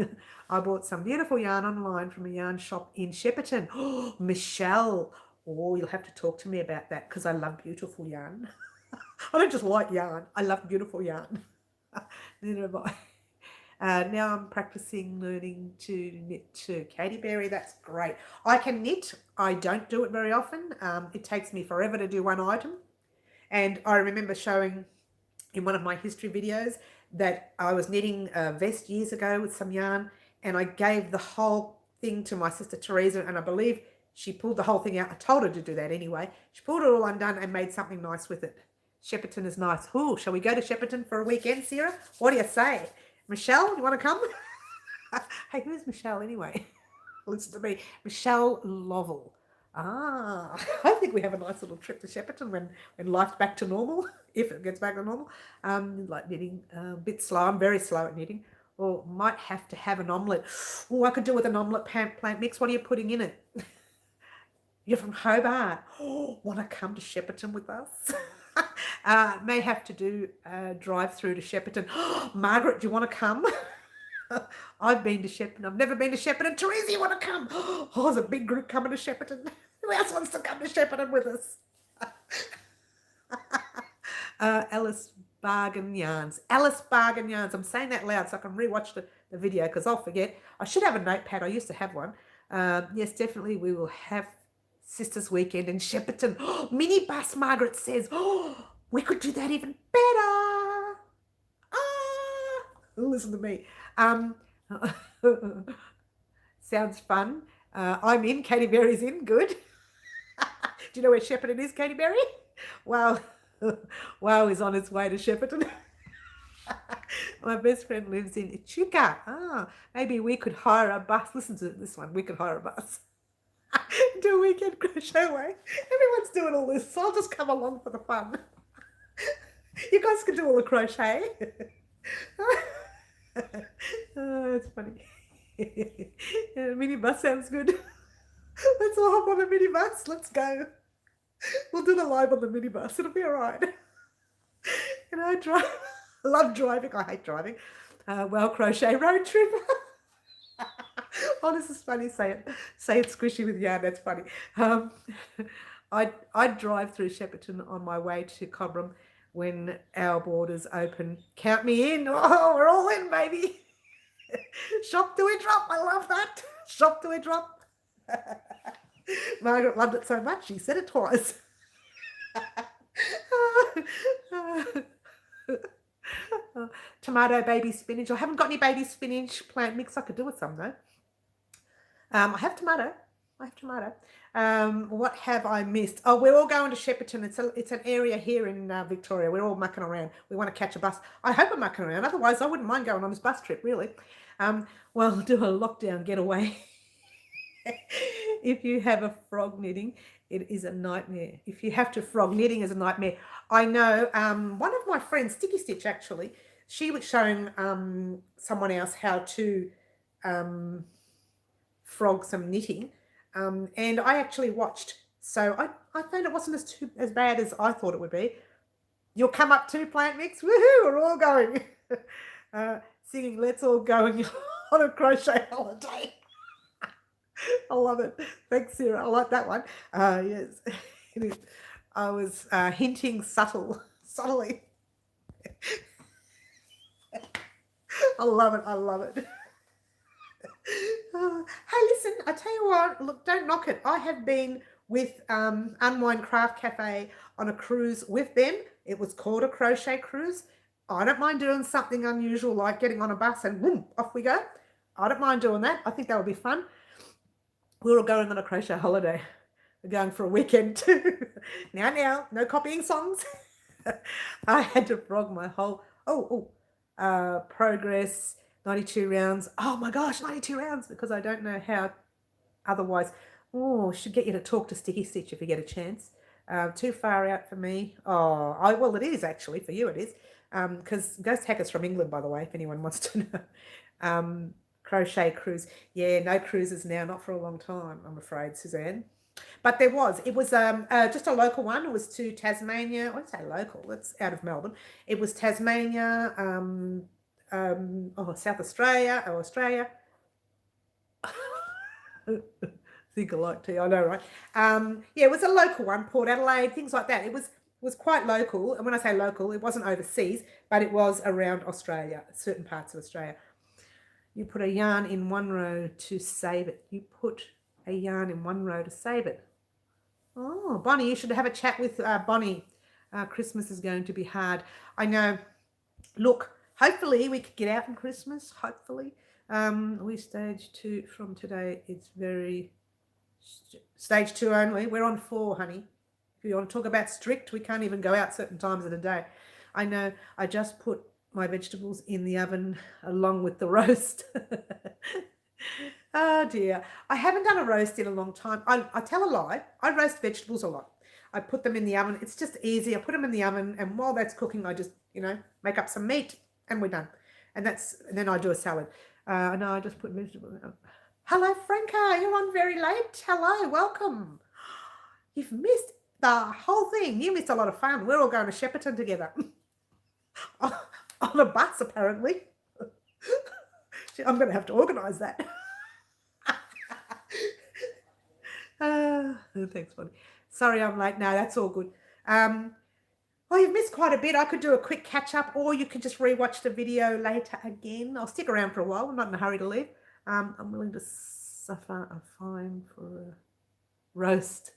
I bought some beautiful yarn online from a yarn shop in Shepparton. Oh, Michelle. Oh, you'll have to talk to me about that because I love beautiful yarn. I don't just like yarn. I love beautiful yarn. Neither have I. Now I'm practicing learning to knit too. Katie Berry, that's great. I can knit. I don't do it very often. It takes me forever to do one item. And I remember showing in one of my history videos that I was knitting a vest years ago with some yarn, and I gave the whole thing to my sister Teresa, and I believe she pulled the whole thing out. I told her to do that anyway. She pulled it all undone and made something nice with it. Shepparton is nice. Ooh, shall we go to Shepparton for a weekend, Sarah? What do you say? Michelle, you want to come? Hey, who's Michelle anyway? Listen to me. Michelle Lovell. Ah, I think we have a nice little trip to Shepparton when life's back to normal, if it gets back to normal. Like knitting, a bit slow. I'm very slow at knitting. Or might have to have an omelette. Oh, I could do with an omelette plant mix. What are you putting in it? You're from Hobart. Oh, want to come to Shepparton with us? May have to do a drive through to Shepparton. Oh, Margaret, do you want to come? I've been to Shepparton. I've never been to Shepparton. Teresa, you want to come? Oh, there's a big group coming to Shepparton. Who else wants to come to Shepparton with us? Alice Bargain Yarns. Alice Bargain Yarns. I'm saying that loud so I can rewatch the video because I'll forget. I should have a notepad. I used to have one. Yes, definitely we will have Sisters Weekend in Shepparton. Oh, minibus, Margaret says. Oh, we could do that even better. Listen to me. Sounds fun. I'm in. Katie Berry's in. Good. Do you know where Shepparton is, Katie Berry? Wow. Wow is on its way to Shepparton. My best friend lives in Echuca. Maybe we could hire a bus. Listen to this one. We could hire a bus. Do a weekend crochet away. Everyone's doing all this, so I'll just come along for the fun. You guys can do all the crochet. Oh, that's funny. Minibus sounds good. Let's all hop on a minibus. Let's go. We'll do the live on the minibus. It'll be all right. And I love driving. I hate driving. Well, crochet road trip. Oh, this is funny. Say it squishy with yarn. That's funny. I'd drive through Shepparton on my way to Cobram when our borders open. Count me in. Oh, we're all in, baby. Shop till we drop. I love that. Shop till we drop. Margaret loved it so much she said it twice. Tomato, baby spinach. I haven't got any baby spinach plant mix. I could do with some though. I have tomato. What have I missed? Oh, we're all going to Shepparton. It's an area here in Victoria. We're all mucking around. We want to catch a bus. I hope I'm mucking around. Otherwise, I wouldn't mind going on this bus trip, really. Well, do a lockdown getaway. If you have a frog knitting, it is a nightmare. If you have to frog knitting is a nightmare. I know one of my friends, Sticky Stitch, actually, she was showing someone else how to frog some knitting, and I actually watched. So I found it wasn't as bad as I thought it would be. You'll come up to plant mix. Woohoo! We're all going. Singing "Let's All Go" on a crochet holiday. I love it. Thanks, Sarah. I like that one. Yes, it is. I was hinting subtly. I love it. Hey, listen, I tell you what, look, don't knock it. I have been with Unwind Craft Cafe on a cruise with them. It was called a crochet cruise. I don't mind doing something unusual like getting on a bus and boom, off we go. I don't mind doing that. I think that would be fun. We're all going on a crochet holiday. We're going for a weekend too. Now, no copying songs. I had to frog my whole, progress, 92 rounds. Oh my gosh, 92 rounds, because I don't know how otherwise. Oh, should get you to talk to Sticky Stitch if you get a chance. Too far out for me. Well, it is actually, for you it is. Because Ghost Hacker's from England, by the way, if anyone wants to know. Crochet cruise. Yeah, no cruises now, not for a long time, I'm afraid, Suzanne. But it was just a local one. It was to Tasmania. I won't say local, it's out of Melbourne. It was Tasmania, South Australia, Australia. Think alike to you, I know, right? Yeah, it was a local one, Port Adelaide, things like that. It was quite local. And when I say local, it wasn't overseas, but it was around Australia, certain parts of Australia. You put a yarn in one row to save it. You put a yarn in one row to save it. Oh, Bonnie, you should have a chat with Bonnie. Christmas is going to be hard. I know. Look, hopefully we could get out on Christmas. Hopefully. We stage 2 from today. It's very stage 2 only. We're on 4, honey. If you want to talk about strict, we can't even go out certain times of the day. I know. I just put my vegetables in the oven along with the roast. Oh dear. I haven't done a roast in a long time. I tell a lie. I roast vegetables a lot. I put them in the oven. It's just easy. I put them in the oven, and while that's cooking, I just, make up some meat, and we're done. And then I do a salad. No, I just put vegetables in. Hello, Franca. You're on very late. Hello, welcome. You've missed the whole thing. You missed a lot of fun. We're all going to Shepparton together. On a bus, apparently. I'm going to have to organise that. Thanks, buddy. Sorry I'm late. No, that's all good. Well, you've missed quite a bit. I could do a quick catch-up, or you could just rewatch the video later again. I'll stick around for a while. I'm not in a hurry to leave. I'm willing to suffer a fine for a roast.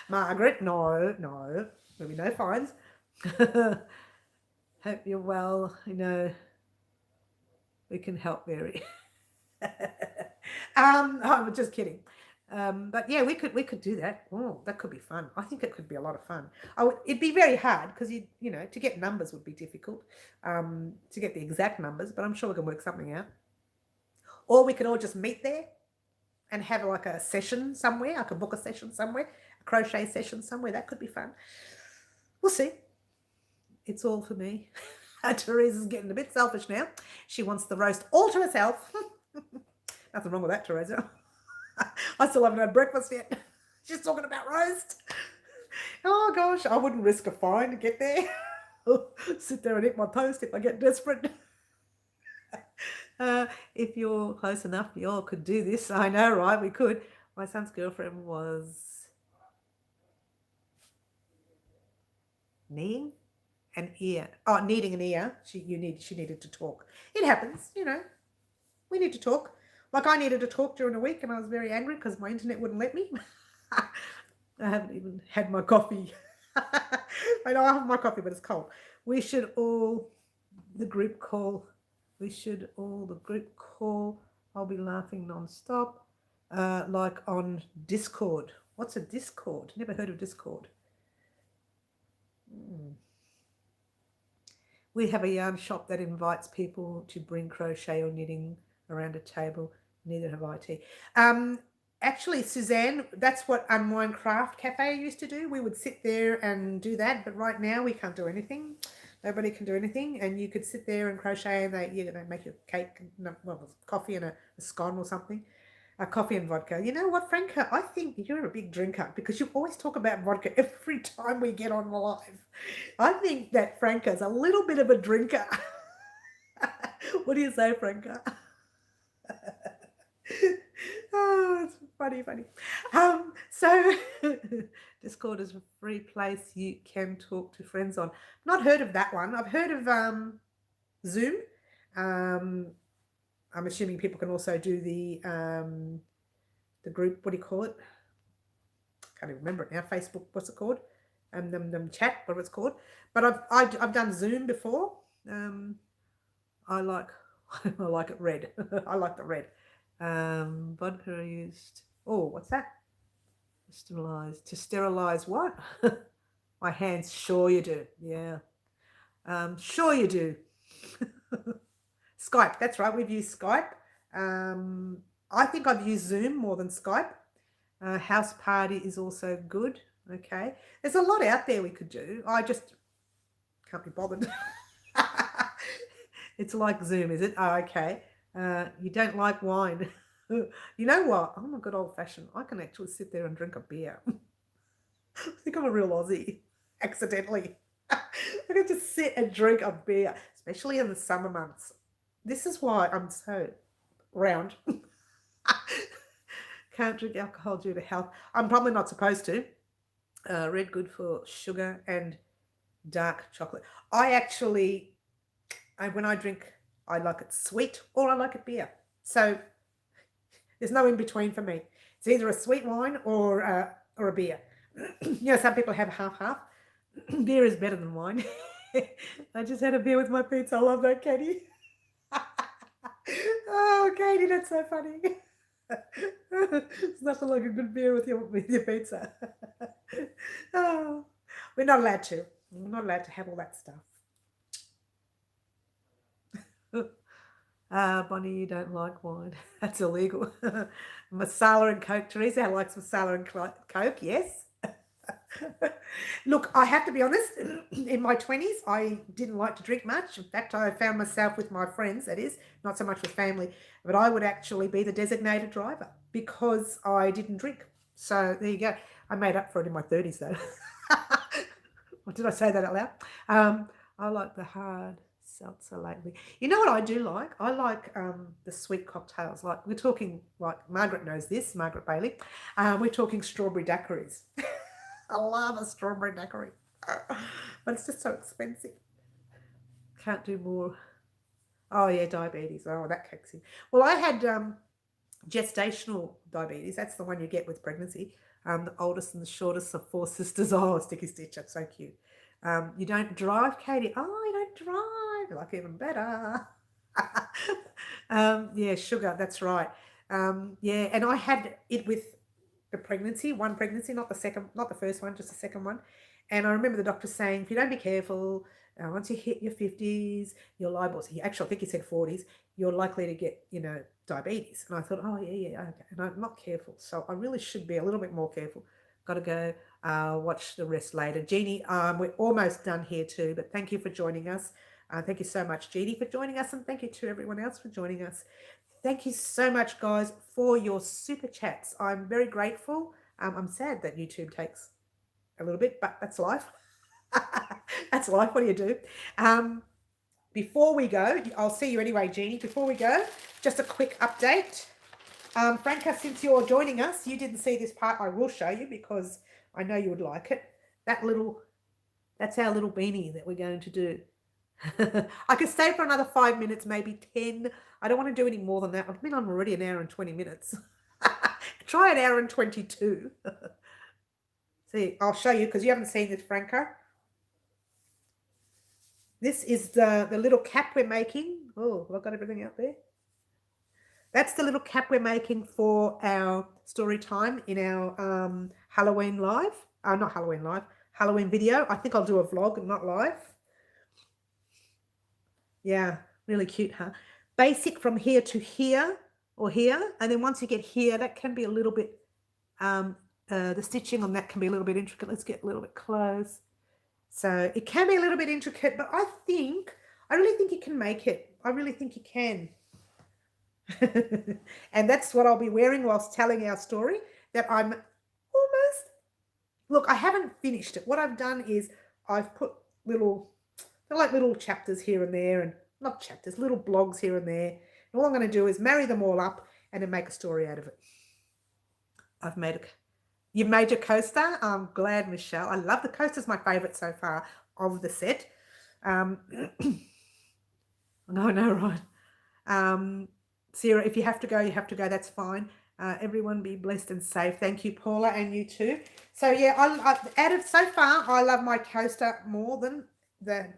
Margaret, no. There'll be no fines. Hope you're well. We can help Mary. I'm just kidding. But yeah, we could do that. Oh, that could be fun. I think it could be a lot of fun. It'd be very hard because to get numbers would be difficult. To get the exact numbers, but I'm sure we can work something out. Or we could all just meet there and have like a session somewhere. I could book a session somewhere, a crochet session somewhere. That could be fun. We'll see. It's all for me. Teresa's getting a bit selfish now. She wants the roast all to herself. Nothing wrong with that, Teresa. I still haven't had breakfast yet. She's talking about roast. Oh gosh, I wouldn't risk a fine to get there. Sit there and eat my toast if I get desperate. If you're close enough, you all could do this. I know, right? We could. My son's girlfriend was kneading an ear. Oh, kneading an ear. She needed to talk. It happens, We need to talk. Like I needed to talk during the week, and I was very angry because my internet wouldn't let me. I haven't even had my coffee. I know I have my coffee, but it's cold. The group call. I'll be laughing non-stop. Like on Discord. What's a Discord? Never heard of Discord. We have a yarn shop that invites people to bring crochet or knitting around a table. Neither have IT. Actually, Suzanne, that's what Unwind Craft Cafe used to do. We would sit there and do that, but right now we can't do anything. Nobody can do anything, and you could sit there and crochet, and they make you cake, coffee and a scone or something. Coffee and vodka. You know what, Franca? I think you're a big drinker because you always talk about vodka every time we get on live. I think that Franca's a little bit of a drinker. What do you say, Franca? Oh, it's funny. So Discord is a free place you can talk to friends on. Not heard of that one. I've heard of Zoom. I'm assuming people can also do the group. What do you call it? Can't even remember it now. Facebook. What's it called? Chat. Whatever it's called. But I've done Zoom before. I like it red. I like the red. Vodka used. Oh, what's that? To sterilize what? My hands, sure you do. Yeah. Sure you do. Skype, that's right. We've used Skype. I think I've used Zoom more than Skype. House party is also good. Okay. There's a lot out there we could do. I just can't be bothered. It's like Zoom, is it? Oh, okay. You don't like wine. You know what? I'm a good old fashioned. I can actually sit there and drink a beer. I think I'm a real Aussie, accidentally. I can just sit and drink a beer, especially in the summer months. This is why I'm so round. Can't drink alcohol due to health. I'm probably not supposed to. Red good for sugar and dark chocolate. When I drink, I like it sweet or I like it beer. So there's no in between for me. It's either a sweet wine or a beer. Some people have half. Beer is better than wine. I just had a beer with my pizza. I love that, Katie. Oh, Katie, that's so funny. It's nothing like a good beer with your pizza. Oh, we're not allowed to. We're not allowed to have all that stuff. Bonnie, you don't like wine. That's illegal. Masala and Coke. Teresa likes masala and Coke, yes. Look, I have to be honest, in my 20s, I didn't like to drink much. In fact, I found myself with my friends, that is, not so much with family, but I would actually be the designated driver because I didn't drink. So there you go. I made up for it in my 30s, though. What did I say that out loud? I like the hard seltzer lately. You know what I do like? I like the sweet cocktails. Like we're talking, like Margaret knows this, Margaret Bailey. We're talking strawberry daiquiris. I love a strawberry daiquiri, but it's just so expensive. Can't do more. Oh yeah, diabetes. Oh, that kicks in. Well, I had gestational diabetes. That's the one you get with pregnancy. The oldest and the shortest of 4 sisters. Oh, Sticky Stitch, that's so cute. You don't drive, Katie? Oh, you don't drive. Like even better. Yeah, sugar, that's right. Yeah, and I had it with one pregnancy, not the first one, just the second one. And I remember the doctor saying, if you don't be careful, once you hit your 50s, you're liable. Actually, I think he said 40s, you're likely to get, diabetes. And I thought, oh, yeah, okay. And I'm not careful. So I really should be a little bit more careful. Got to go watch the rest later. Jeannie, we're almost done here too, but thank you for joining us. Thank you so much, Jeannie, for joining us. And thank you to everyone else for joining us. Thank you so much, guys, for your super chats. I'm very grateful. I'm sad that YouTube takes a little bit, but that's life. That's life. What do you do? Before we go, I'll see you anyway, Jeannie. Before we go, just a quick update. Franca, since you're joining us, you didn't see this part. I will show you because I know you would like it. That's our little beanie that we're going to do. I could stay for another 5 minutes, maybe 10. I don't want to do any more than that. I've been on already an hour and 20 minutes. Try an hour and 22. See, I'll show you because you haven't seen this, Franca. This is the little cap we're making. Oh, have I got everything out there? That's the little cap we're making for our story time in our Halloween live. Not Halloween live, Halloween video. I think I'll do a vlog, not live. Yeah, really cute, huh? Basic from here to here or here. And then once you get here, that can be a little bit, the stitching on that can be a little bit intricate. Let's get a little bit close. So it can be a little bit intricate, but I really think you can make it. I really think you can. And that's what I'll be wearing whilst telling our story, that I'm almost, look, I haven't finished it. What I've done is I've put little chapters here and there, and not chapters, little blogs here and there. And all I'm going to do is marry them all up and then make a story out of it. You've made your coaster. I'm glad, Michelle. I love the coaster. It's my favorite so far of the set. No, right. Sarah, if you have to go, you have to go. That's fine. Everyone be blessed and safe. Thank you, Paula, and you too. So yeah, so far, I love my coaster more than the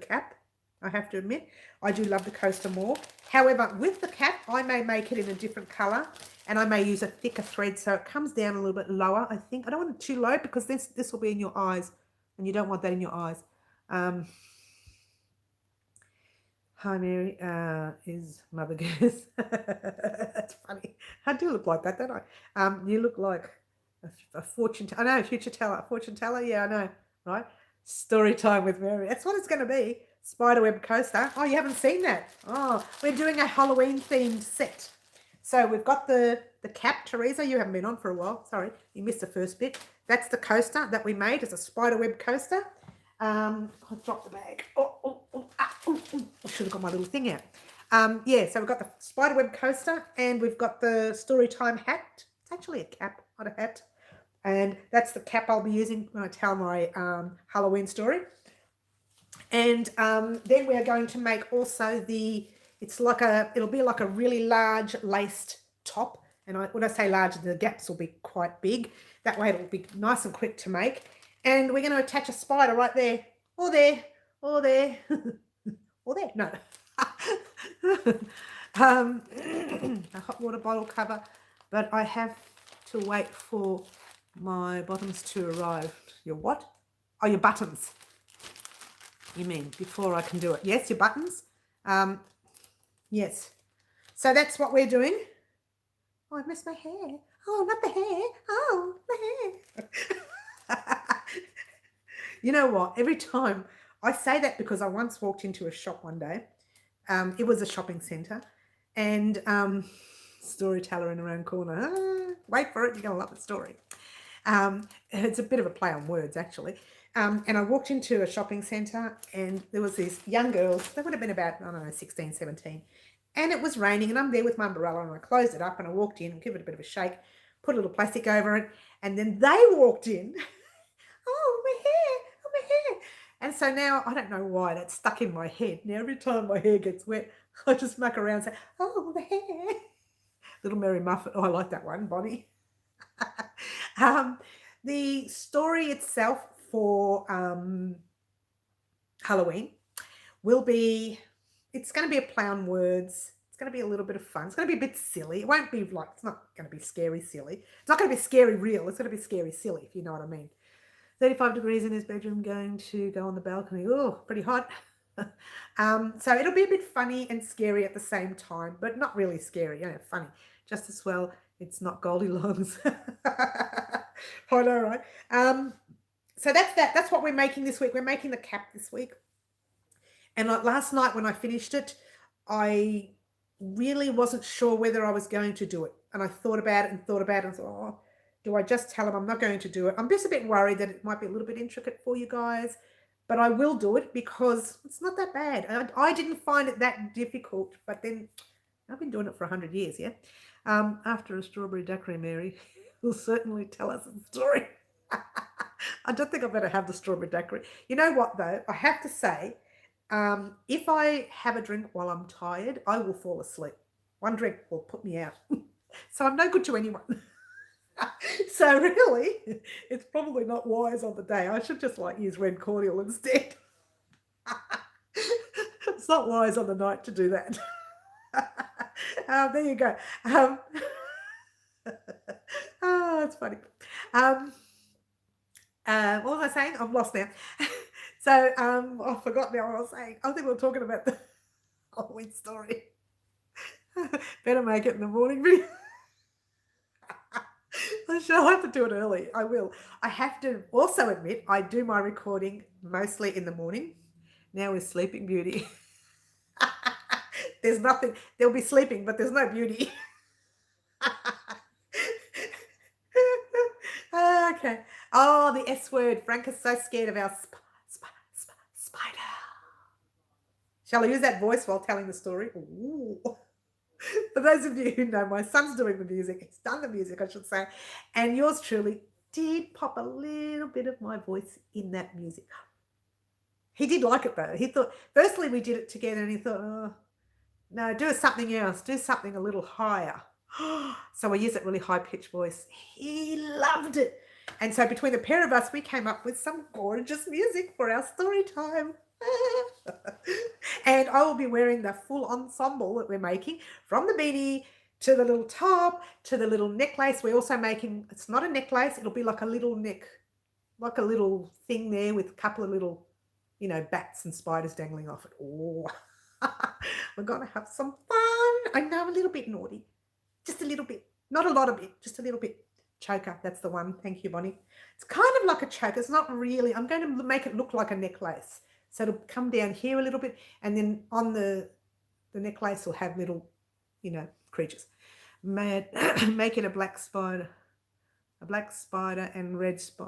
cap. I have to admit, I do love the coaster more. However, with the cap, I may make it in a different color, and I may use a thicker thread so it comes down a little bit lower. I think I don't want it too low because this will be in your eyes. and you don't want that in your eyes. Hi, Mary. Is Mother Goose? That's funny. I do look like that, don't I? You look like a fortune. I know, future teller, fortune teller. Yeah, I know, right? Story time with Mary. That's what it's going to be. Spiderweb coaster. Oh, you haven't seen that? Oh, we're doing a Halloween themed set. So we've got the cap, Teresa. You haven't been on for a while. Sorry, you missed the first bit. That's the coaster that we made. It's a spiderweb coaster. I dropped the bag. I should have got my little thing out. Yeah, so we've got the spiderweb coaster and we've got the Storytime hat. It's actually a cap, not a hat. And that's the cap I'll be using when I tell my Halloween story. And then we are going to make also it'll be like a really large laced top. And when I say large, the gaps will be quite big. That way it'll be nice and quick to make. And we're going to attach a spider right there, or there, or there, or there. No. A hot water bottle cover. But I have to wait for my bottoms to arrive. Your what? Oh, your buttons. You mean before I can do it? Yes, your buttons. Yes. So that's what we're doing. Oh, I missed my hair. Oh, not the hair. Oh, the hair. You know what? Every time I say that because I once walked into a shop one day. It was a shopping centre, and storyteller in her own corner. Wait for it. You're going to love the story. It's a bit of a play on words, actually. And I walked into a shopping centre and there was these young girls. They would have been about, I don't know, 16, 17. And it was raining and I'm there with my umbrella and I closed it up and I walked in and gave it a bit of a shake, put a little plastic over it. And then they walked in. Oh, my hair. Oh, my hair. And so now, I don't know why, that's stuck in my head. Now, every time my hair gets wet, I just muck around and say, oh, the hair. Little Mary Muffet. Oh, I like that one, Bonnie. The story itself for Halloween will be, it's going to be a play on words. It's going to be a little bit of fun. It's going to be a bit silly. It won't be like, it's not going to be scary silly. It's not going to be scary real. It's going to be scary silly, if you know what I mean. 35 degrees in his bedroom, going to go on the balcony. Oh, pretty hot. So it'll be a bit funny and scary at the same time, but not really scary, funny. Just as well, it's not Goldilocks. I know, right? So that's that. That's what we're making this week. We're making the cap this week. And like last night when I finished it, I really wasn't sure whether I was going to do it. And I thought about it and thought and thought, oh, do I just tell them I'm not going to do it? I'm just a bit worried that it might be a little bit intricate for you guys, but I will do it because it's not that bad. I didn't find it that difficult, but then I've been doing it for 100 years, yeah? After a strawberry daiquiri, Mary will certainly tell us a story. I don't think I better have the strawberry daiquiri. You know what, though? I have to say, if I have a drink while I'm tired, I will fall asleep. One drink will put me out. So I'm no good to anyone. So really, it's probably not wise on the day. I should just use red cordial instead. It's not wise on the night to do that. There you go. Oh, it's funny. What was I saying? I'm lost now. So I forgot now what I was saying. I think we were talking about the Halloween story. Better make it in the morning video. I'll have to do it early. I will. I have to also admit I do my recording mostly in the morning. Now with Sleeping Beauty. There's nothing. There'll be sleeping, but there's no beauty. Okay. Oh, the S word. Frank is so scared of our spider. Shall I use that voice while telling the story? Ooh. For those of you who know, my son's doing the music. He's done the music, I should say. And yours truly did pop a little bit of my voice in that music. He did like it, though. He thought, firstly, we did it together, and he thought, oh, no, do something else. Do something a little higher. So I used that really high-pitched voice. He loved it. And so between the pair of us, we came up with some gorgeous music for our story time. And I will be wearing the full ensemble that we're making, from the beanie to the little top to the little necklace. We're also making, it's not a necklace, it'll be like a little neck like a little thing there with a couple of little, you know, bats and spiders dangling off it. Oh, we're going to have some fun. I know, a little bit naughty. Just a little bit. Not a lot of it, just a little bit. Choker, that's the one. Thank you, Bonnie. It's kind of like a choker. It's not really. I'm going to make it look like a necklace. So it'll come down here a little bit, and then on the necklace will have little, you know, creatures. Make it a black spider. A black spider and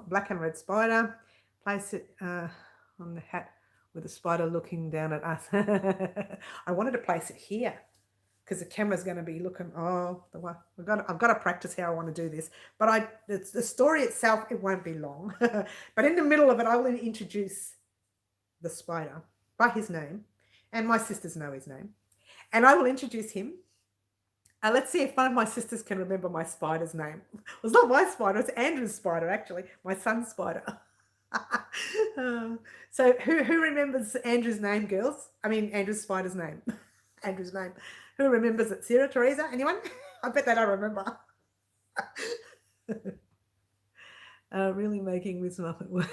black and red spider. Place it on the hat with the spider looking down at us. I wanted to place it here because the camera's going to be looking. Oh, I've got to practice how I want to do this. But the story itself, it won't be long. But in the middle of it, I will introduce the spider by his name, and my sisters know his name, and I will introduce him. Let's see if one of my sisters can remember my spider's name. It's not my spider, it's Andrew's spider, actually, my son's spider. So who remembers Andrew's name, girls? I mean, Andrew's spider's name. Andrew's name. Who remembers it? Sarah, Teresa, anyone? I bet they don't remember. Really making this Muppet work.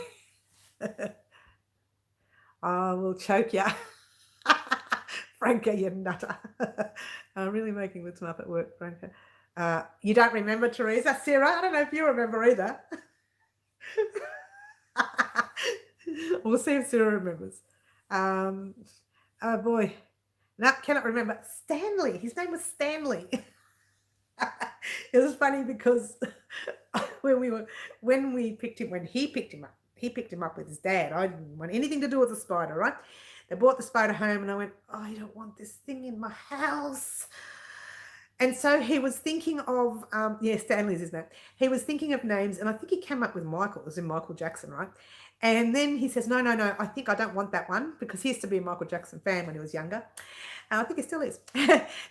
I will choke ya. Franca, you nutter. Really making this Muppet work, Franca. You don't remember, Teresa? Sarah, I don't know if you remember either. We'll see if Sarah remembers. Oh, boy. No, cannot remember. Stanley. His name was Stanley. It was funny because when he picked him up with his dad. I didn't want anything to do with the spider, right? They brought the spider home and I went, I don't want this thing in my house. And so he was thinking of, Stanley's his name. He was thinking of names, and I think he came up with Michael. It was in Michael Jackson, right? And then he says, no, I think I don't want that one, because he used to be a Michael Jackson fan when he was younger. And I think he still is.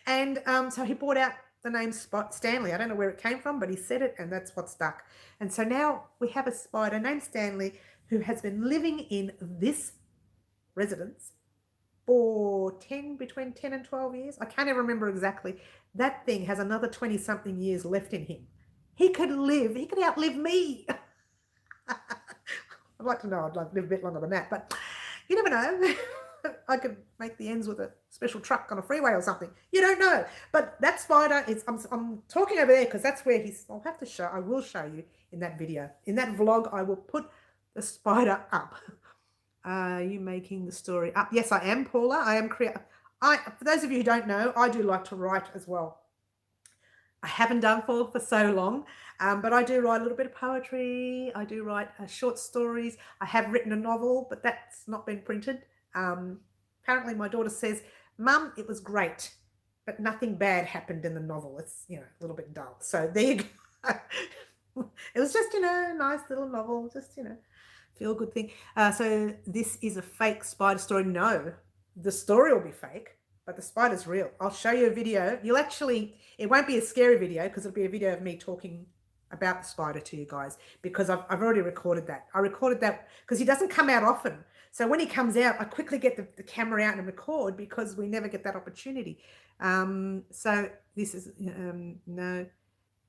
And so he brought out the name Stanley. I don't know where it came from, but he said it, and that's what stuck. And so now we have a spider named Stanley who has been living in this residence for between 10 and 12 years. I can't even remember exactly. That thing has another 20-something years left in him. He could outlive me. I'd like to know I'd live a bit longer than that, but you never know. I could make the ends with a special truck on a freeway or something. You don't know. But that spider is, I'm talking over there because that's where I will show you in that video. In that vlog, I will put the spider up. Are you making the story up? Yes, I am, Paula. I am for those of you who don't know, I do like to write as well. I haven't done for so long, but I do write a little bit of poetry. I do write short stories. I have written a novel, but that's not been printed. Apparently my daughter says, Mum, it was great, but nothing bad happened in the novel. It's, a little bit dull. So there you go. It was just, a nice little novel, just, feel good thing. So this is a fake spider story. No, the story will be fake, but the spider's real. I'll show you a video. It won't be a scary video because it'll be a video of me talking about the spider to you guys, because I've already recorded that. I recorded that because he doesn't come out often. So when he comes out, I quickly get the camera out and record, because we never get that opportunity. So this is, no,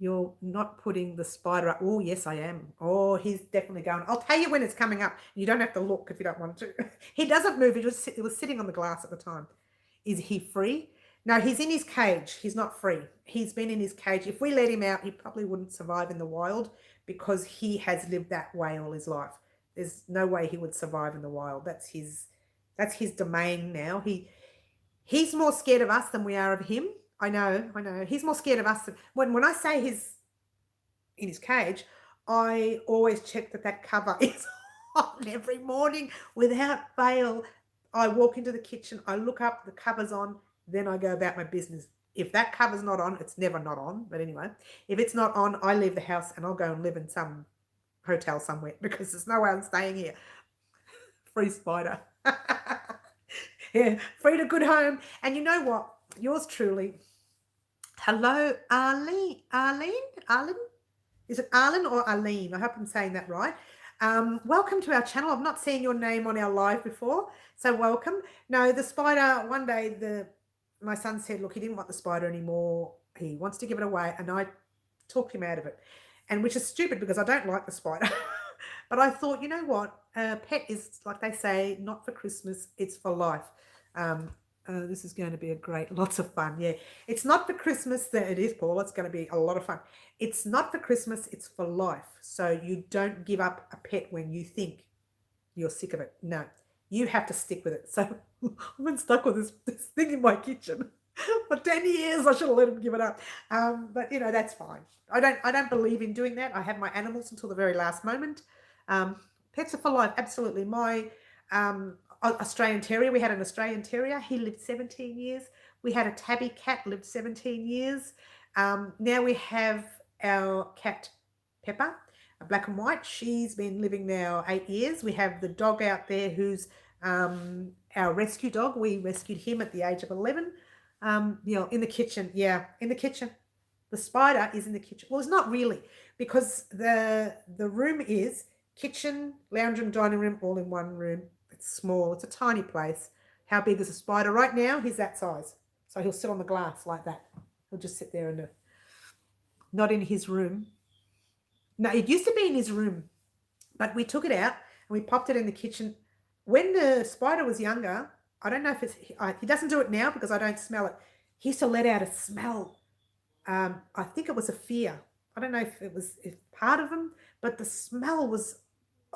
you're not putting the spider up. Oh, yes, I am. Oh, he's definitely going. I'll tell you when it's coming up. You don't have to look if you don't want to. He doesn't move. It was sitting on the glass at the time. Is he free? No, he's in his cage. He's not free. He's been in his cage. If we let him out, he probably wouldn't survive in the wild, because he has lived that way all his life. There's no way he would survive in the wild. That's his domain now. He's more scared of us than we are of him. I know. He's more scared of us. When I say he's in his cage, I always check that cover is on every morning without fail. I walk into the kitchen, I look up, the cover's on, then I go about my business. If that cover's not on, it's never not on. But anyway, if it's not on, I leave the house and I'll go and live in some hotel somewhere, because there's no way I'm staying here. Free spider. Yeah, free to good home. And you know what? Yours truly. Hello, Arlene? Is it Arlen or Arlene? I hope I'm saying that right. Welcome to our channel. I've not seen your name on our live before, so welcome. No, the spider, one day my son said, look, he didn't want the spider anymore. He wants to give it away, and I talked him out of it, and which is stupid because I don't like the spider. But I thought, you know what? A pet is, like they say, not for Christmas, it's for life. Um, this is going to be a great, lots of fun. Yeah, it's not for Christmas that it is, Paul. It's going to be a lot of fun. It's not for Christmas, it's for life. So you don't give up a pet when you think you're sick of it. No, you have to stick with it. So I've been stuck with this thing in my kitchen for 10 years. I should have let him give it up. But you know, that's fine. I don't believe in doing that. I have my animals until the very last moment. Pets are for life, absolutely. My Australian Terrier, we had an Australian Terrier. He lived 17 years. We had a tabby cat, lived 17 years. Now we have our cat, Pepper, black and white. She's been living now 8 years. We have the dog out there who's our rescue dog. We rescued him at the age of 11. In the kitchen. Yeah, in the kitchen. The spider is in the kitchen. Well, it's not really, because the room is kitchen, lounge room, dining room, all in one room. It's small. It's a tiny place. How big is a spider? Right now, he's that size. So he'll sit on the glass like that. He'll just sit there and not in his room. No, it used to be in his room, but we took it out and we popped it in the kitchen. When the spider was younger, I don't know if he doesn't do it now because I don't smell it. He used to let out a smell. I think it was a fear. I don't know if it was part of him, but the smell was,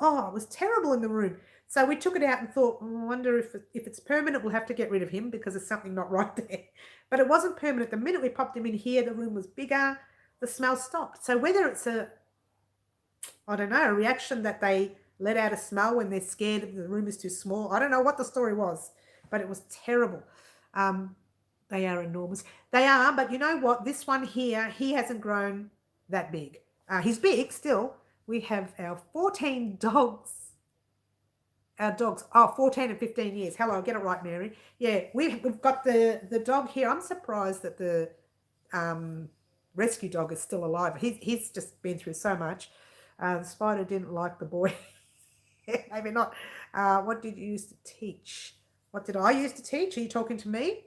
it was terrible in the room. So we took it out and thought, I wonder if it's permanent, we'll have to get rid of him because there's something not right there. But it wasn't permanent. The minute we popped him in here, the room was bigger, the smell stopped. So whether it's a reaction that they let out a smell when they're scared the room is too small. I don't know what the story was, but it was terrible. They are enormous. They are, but you know what? This one here, he hasn't grown that big. He's big still. We have our 14 dogs. Our dogs, 14 and 15 years. Hello, get it right, Mary. Yeah, we've got the dog here. I'm surprised that the rescue dog is still alive. He's just been through so much. The spider didn't like the boy. Maybe not. What did you used to teach? What did I used to teach? Are you talking to me?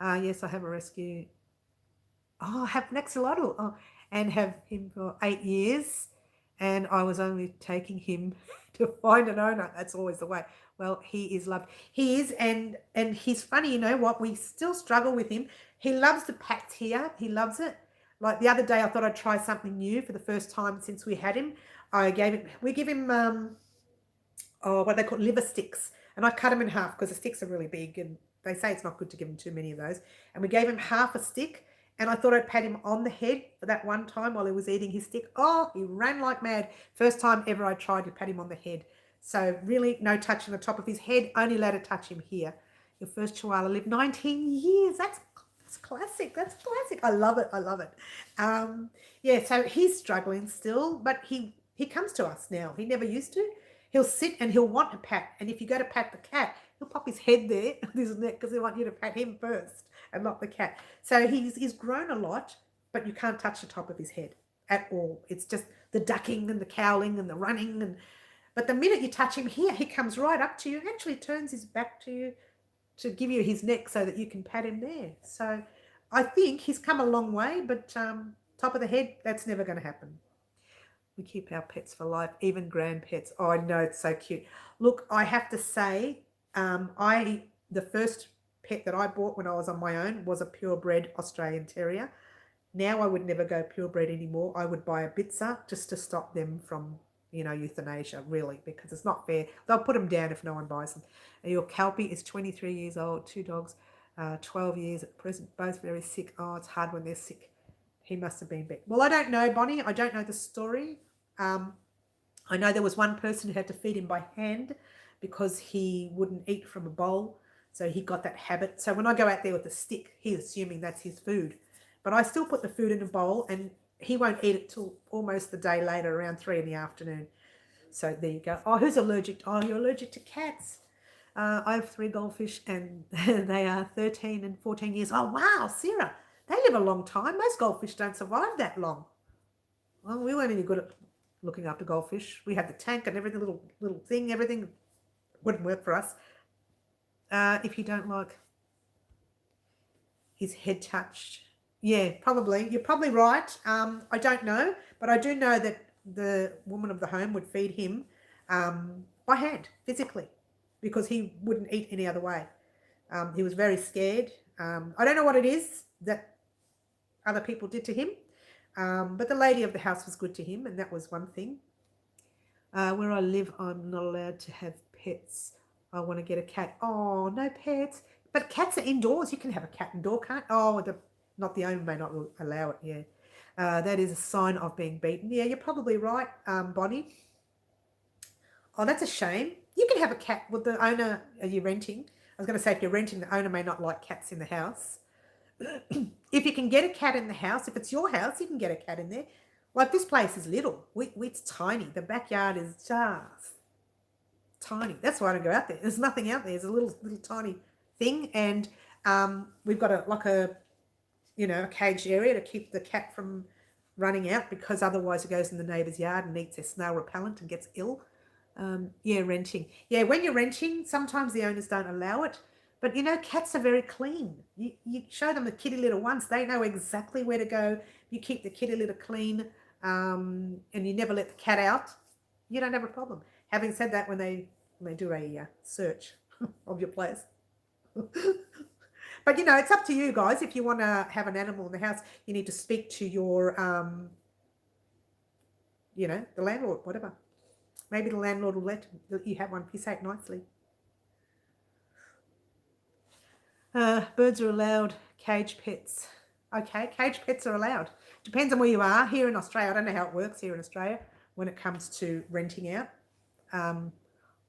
Yes, I have a rescue. I have an axolotl. And have him for 8 years. And I was only taking him to find an owner. That's always the way. Well, he is loved. He is, and he's funny. You know what? We still struggle with him. He loves the pats here. He loves it. Like the other day, I thought I'd try something new for the first time since we had him. We give him, what they call liver sticks. And I cut them in half because the sticks are really big and they say it's not good to give him too many of those. And we gave him half a stick and I thought I'd pat him on the head for that one time while he was eating his stick. Oh, he ran like mad. First time ever I tried to pat him on the head. So really no touching the top of his head, only allowed to touch him here. Your first Chihuahua lived 19 years. That's classic. That's classic. I love it. I love it. Yeah, so he's struggling still, but he comes to us now. He never used to. He'll sit and he'll want a pat. And if you go to pat the cat, he'll pop his head there on his neck because he wants you to pat him first and not the cat. So he's grown a lot, but you can't touch the top of his head at all. It's just the ducking and the cowling and the running. But the minute you touch him here, he comes right up to you and actually turns his back to you to give you his neck so that you can pat him there. So I think he's come a long way, but top of the head, that's never going to happen. We keep our pets for life, even grand pets. Oh, I know, it's so cute. Look, I have to say, the first pet that I bought when I was on my own was a purebred Australian Terrier. Now I would never go purebred anymore. I would buy a Bitzer just to stop them from, euthanasia, really, because it's not fair. They'll put them down if no one buys them. Your Kelpie is 23 years old, 2 dogs, 12 years at present, both very sick. Oh, it's hard when they're sick. He must have been back. Well, I don't know, Bonnie. I don't know the story. I know there was one person who had to feed him by hand because he wouldn't eat from a bowl. So he got that habit. So when I go out there with a stick, he's assuming that's his food. But I still put the food in a bowl and he won't eat it till almost the day later, around 3 p.m. So there you go. Oh, who's allergic? Oh, you're allergic to cats. I have 3 goldfish and they are 13 and 14 years. Oh, wow, Sarah. They live a long time. Most goldfish don't survive that long. Well, we weren't any good at looking after goldfish. We had the tank and everything, little thing, everything wouldn't work for us. If you don't like his head touched. Yeah, probably. You're probably right. I don't know, but I do know that the woman of the home would feed him by hand, physically, because he wouldn't eat any other way. He was very scared. I don't know what it is that other people did to him, but the lady of the house was good to him, and that was one thing. Where I live, I'm not allowed to have pets. I want to get a cat. Oh, no pets. But cats are indoors. You can have a cat indoor, can't? Oh, not the owner may not allow it, yeah. That is a sign of being beaten. Yeah, you're probably right, Bonnie. Oh, that's a shame. You can have a cat with the owner. Are you renting? I was going to say, if you're renting, the owner may not like cats in the house. If you can get a cat in the house, if it's your house, you can get a cat in there. Like, this place is little. It's tiny. The backyard is just tiny. That's why I don't go out there. There's nothing out there. There's a little tiny thing, and we've got a caged area to keep the cat from running out, because otherwise it goes in the neighbour's yard and eats their snail repellent and gets ill. Yeah, renting. Yeah, when you're renting, sometimes the owners don't allow it. But, cats are very clean. You show them the kitty litter once, they know exactly where to go. You keep the kitty litter clean, and you never let the cat out, you don't have a problem. Having said that, when they do a search of your place. But, it's up to you guys. If you want to have an animal in the house, you need to speak to your, the landlord, whatever. Maybe the landlord will let you have one if you say it nicely. Birds are allowed, cage pets. Okay, cage pets are allowed. Depends on where you are. Here in Australia, I don't know how it works here in Australia when it comes to renting out.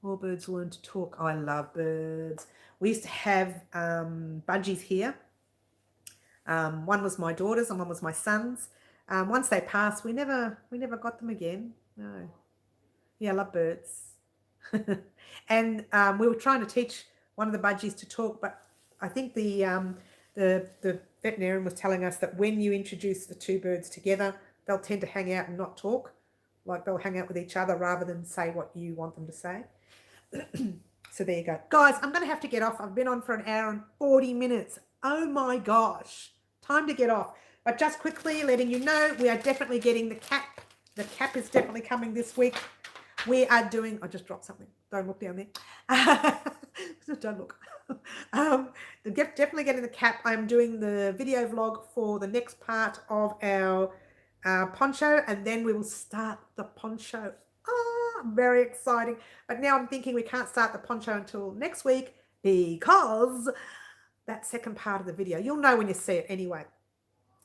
All birds learn to talk. I love birds. We used to have budgies here. One was my daughter's and one was my son's. Once they passed, we never got them again. No. Yeah, I love birds. And we were trying to teach one of the budgies to talk, but I think the veterinarian was telling us that when you introduce the two birds together, they'll tend to hang out and not talk. Like, they'll hang out with each other rather than say what you want them to say. So there you go. Guys, I'm going to have to get off. I've been on for an hour and 40 minutes. Oh my gosh. Time to get off. But just quickly letting you know, we are definitely getting the cap. The cap is definitely coming this week. We are doing, I just dropped something. Don't look down there. Don't look. Definitely getting the cap. I'm doing the video vlog for the next part of our poncho, and then we will start the poncho. Very exciting. But now I'm thinking we can't start the poncho until next week, because that second part of the video, you'll know when you see it anyway.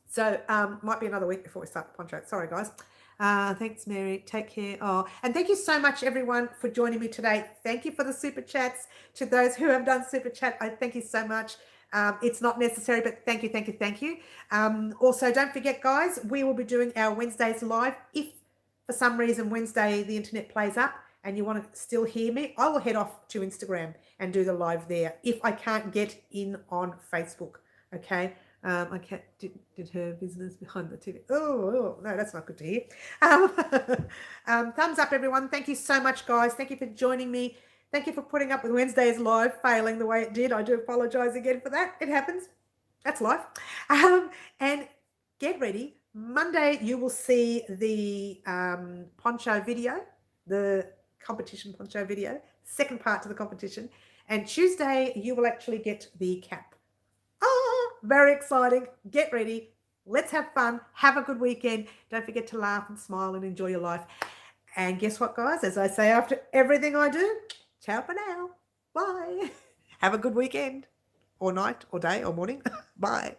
So might be another week before we start the poncho. Sorry, guys. Thanks, Mary. Take care. Oh, and thank you so much, everyone, for joining me today. Thank you for the super chats. To those who have done super chat, I thank you so much. It's not necessary, but thank you, thank you, thank you. Also, don't forget, guys, we will be doing our Wednesdays live. If for some reason Wednesday the internet plays up and you want to still hear me, I will head off to Instagram and do the live there if I can't get in on Facebook. Okay. My cat did her business behind the TV. Oh, no, that's not good to hear. Thumbs up, everyone. Thank you so much, guys. Thank you for joining me. Thank you for putting up with Wednesday's live failing the way it did. I do apologize again for that. It happens. That's life. And get ready. Monday, you will see the poncho video, the competition poncho video, second part to the competition. And Tuesday, you will actually get the cap. Very exciting. Get ready. Let's have fun. Have a good weekend. Don't forget to laugh and smile and enjoy your life. And guess what, guys? As I say after everything I do, ciao for now. Bye. Have a good weekend, or night, or day, or morning. Bye.